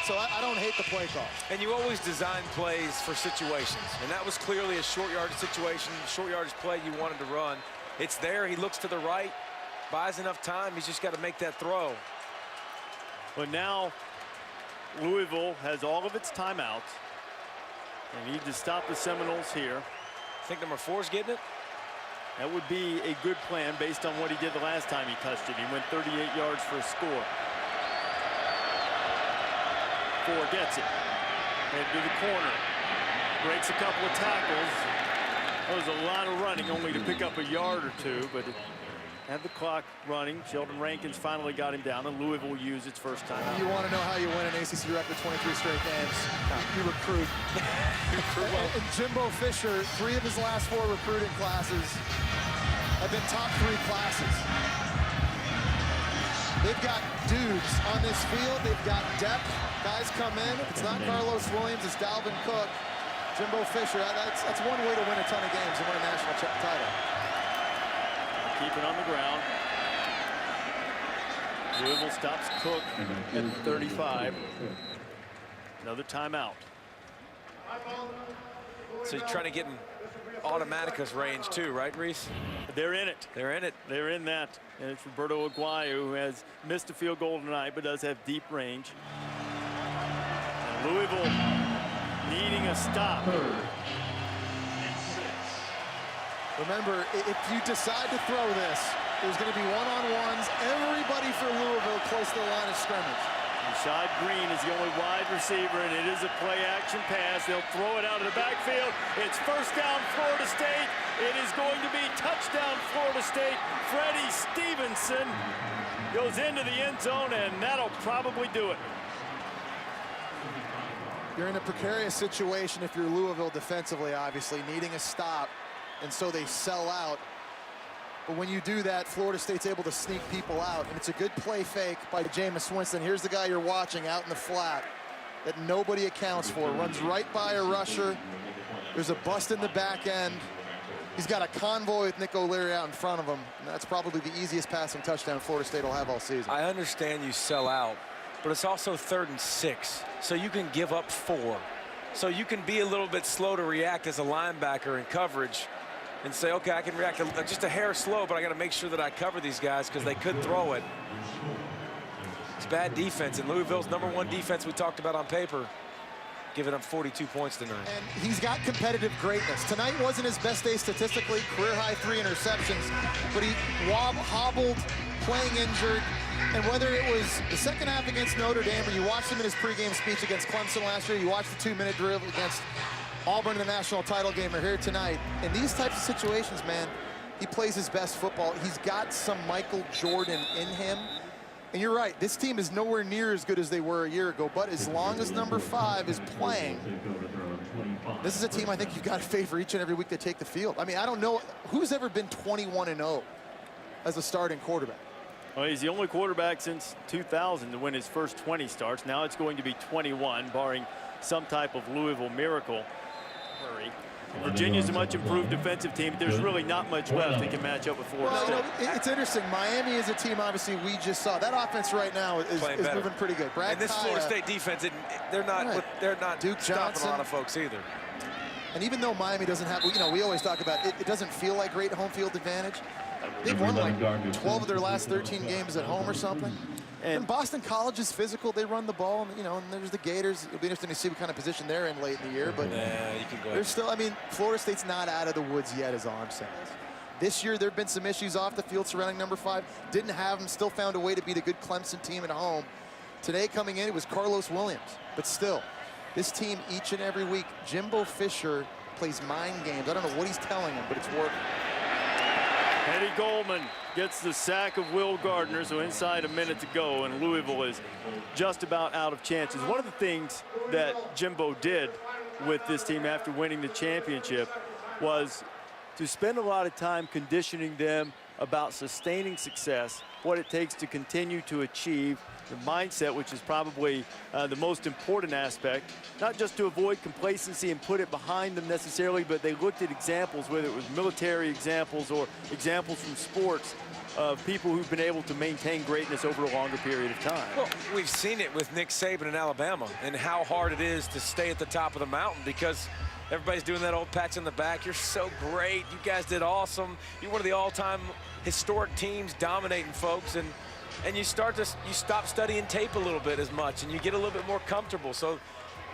So I don't hate the play call. And you always design plays for situations. And that was clearly a short yardage situation, short yardage play you wanted to run. It's there, he looks to the right, buys enough time, he's just got to make that throw. But now Louisville has all of its timeouts. They need to stop the Seminoles here. Think number 4's getting it? That would be a good plan based on what he did the last time he touched it. He went 38 yards for a score. 4 gets it. Head to the corner. Breaks a couple of tackles. That was a lot of running, only to pick up a yard or 2, but it had the clock running. Sheldon Rankins finally got him down, and Louisville will use its first timeout. You want to know how you win an ACC record 23 straight games? You recruit. And Jimbo Fisher, 3 of his last 4 recruiting classes have been top 3 classes. They've got dudes on this field. They've got depth. Guys come in. If it's not Carlos Williams, it's Dalvin Cook, Jimbo Fisher. That's one way to win a ton of games and win a national title. Keep it on the ground. Louisville stops Cook at 35. Another timeout. So you're trying to get in Automaticus range too, right, Reese? They're in it. They're in it. They're in that. And it's Roberto Aguayo, who has missed a field goal tonight, but does have deep range. And Louisville needing a stop. Remember, if you decide to throw this, there's going to be one-on-ones. Everybody for Louisville close to the line of scrimmage. Rashad Green is the only wide receiver, and it is a play-action pass. They'll throw it out of the backfield. It's first down, Florida State. It is going to be touchdown, Florida State. Freddie Stevenson goes into the end zone, and that'll probably do it. You're in a precarious situation if you're Louisville defensively, obviously, needing a stop, and so they sell out. But when you do that, Florida State's able to sneak people out, and it's a good play fake by Jameis Winston. Here's the guy you're watching out in the flat that nobody accounts for. Runs right by a rusher. There's a bust in the back end. He's got a convoy with Nick O'Leary out in front of him, and that's probably the easiest passing touchdown Florida State will have all season. I understand you sell out, but it's also 3rd and 6, so you can give up 4. So you can be a little bit slow to react as a linebacker in coverage and say, okay, I can react just a hair slow, but I got to make sure that I cover these guys because they could throw it. It's bad defense, and Louisville's #1 defense we talked about on paper, giving up 42 points tonight. And he's got competitive greatness. Tonight wasn't his best day statistically, career-high 3 interceptions, but he hobbled, playing injured, and whether it was the second half against Notre Dame, or you watched him in his pregame speech against Clemson last year, you watched the 2-minute drill against Auburn in the national title game, are here tonight. In these types of situations, man, he plays his best football. He's got some Michael Jordan in him. And you're right, this team is nowhere near as good as they were a year ago, but as long as number 5 is playing, this is a team I think you've got to favor each and every week they take the field. I mean, I don't know who's ever been 21-0 as a starting quarterback. Well, he's the only quarterback since 2000 to win his first 20 starts. Now it's going to be 21, barring some type of Louisville miracle. Virginia's a much improved defensive team, but there's really not much left that can match up with Florida State. It's interesting. Miami is a team, obviously, we just saw. That offense right now is moving pretty good. Brad and this Florida State defense, they're not Duke stopping Johnson, a lot of folks either. And even though Miami doesn't have, we always talk about it doesn't feel like great home field advantage. They've won like 12 of their last 13 games at home or something. And Boston College is physical. They run the ball, and, and there's the Gators. It'll be interesting to see what kind of position they're in late in the year. But yeah, you can go they're still, Florida State's not out of the woods yet, as Arm says. This year, there have been some issues off the field surrounding number 5. Didn't have them, still found a way to beat a good Clemson team at home. Today, coming in, it was Carlos Williams. But still, this team each and every week, Jimbo Fisher plays mind games. I don't know what he's telling him, but it's working. Eddie Goldman gets the sack of Will Gardner, so inside a minute to go, and Louisville is just about out of chances. One of the things that Jimbo did with this team after winning the championship was to spend a lot of time conditioning them about sustaining success, what it takes to continue to achieve, the mindset, which is probably the most important aspect, not just to avoid complacency and put it behind them necessarily, but they looked at examples, whether it was military examples or examples from sports, of people who've been able to maintain greatness over a longer period of time. Well, we've seen it with Nick Saban in Alabama and how hard it is to stay at the top of the mountain because everybody's doing that old pats on the back. You're so great. You guys did awesome. You're one of the all-time historic teams dominating folks, and you stop studying tape a little bit as much, and you get a little bit more comfortable. So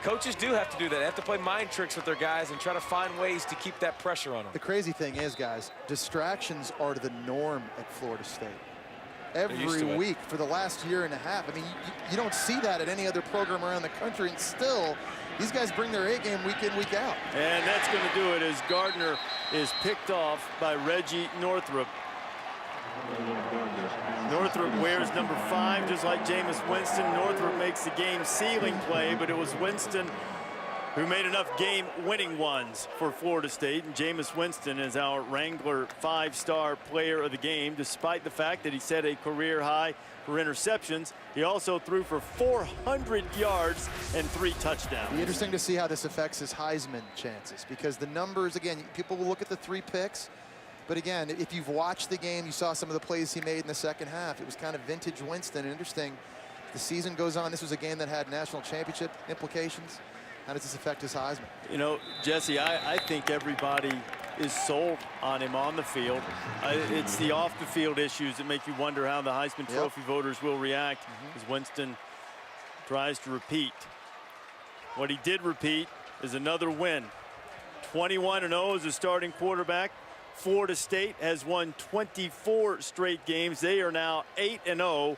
coaches do have to do that. They have to play mind tricks with their guys and try to find ways to keep that pressure on them. The crazy thing is, guys, distractions are the norm at Florida State. Every week for the last year and a half. I mean, you don't see that at any other program around the country, and still, these guys bring their A-game week in, week out. And that's going to do it as Gardner is picked off by Reggie Northrup. Northrup wears number 5, just like Jameis Winston. Northrup makes the game-sealing play, but it was Winston who made enough game-winning ones for Florida State. And Jameis Winston is our Wrangler 5-star player of the game, despite the fact that he set a career high for interceptions. He also threw for 400 yards and 3 touchdowns. It'll be interesting to see how this affects his Heisman chances, because the numbers, again, people will look at the 3 picks. But again, if you've watched the game, you saw some of the plays he made in the second half. It was kind of vintage Winston. Interesting. The season goes on. This was a game that had national championship implications. How does this affect his Heisman? You know, Jesse, I think everybody is sold on him on the field. It's the off-the-field issues that make you wonder how the Heisman Trophy voters will react as Winston tries to repeat. What he did repeat is another win. 21-0 as a starting quarterback. Florida State has won 24 straight games. They are now 8-0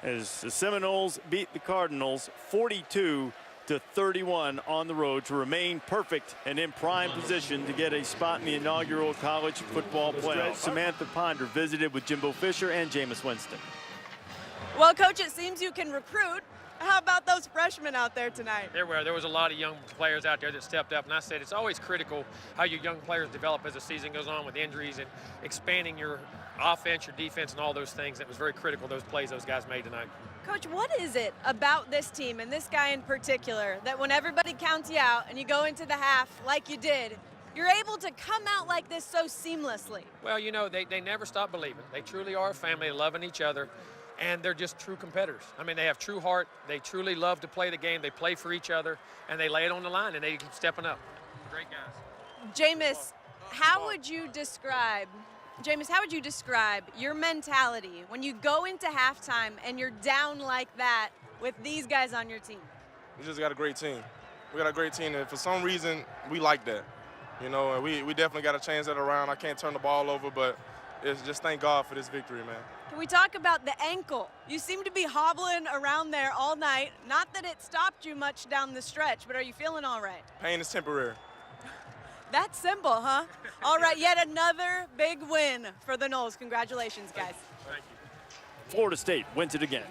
as the Seminoles beat the Cardinals 42-31 on the road to remain perfect and in prime position to get a spot in the inaugural college football playoff. Samantha Ponder visited with Jimbo Fisher and Jameis Winston. Well, Coach, it seems you can recruit. How about those freshmen out there tonight? There was a lot of young players out there that stepped up, and I said it's always critical how your young players develop as the season goes on with injuries and expanding your offense, your defense, and all those things. It was very critical, those plays those guys made tonight. Coach, what is it about this team and this guy in particular that when everybody counts you out and you go into the half like you did, you're able to come out like this so seamlessly? Well, you know, they never stop believing. They truly are a family, loving each other. And they're just true competitors. I mean, they have true heart. They truly love to play the game. They play for each other, and they lay it on the line, and they keep stepping up. Great guys. Jameis, how would you describe your mentality when you go into halftime and you're down like that with these guys on your team? We just got a great team. We got a great team, and for some reason, we like that. You know, and we definitely got to change that around. I can't turn the ball over, but it's just thank God for this victory, man. Can we talk about the ankle? You seem to be hobbling around there all night. Not that it stopped you much down the stretch, but are you feeling all right? Pain is temporary. That's simple, huh? All right, yet another big win for the Noles. Congratulations, guys. Thank you. Florida State wins it again.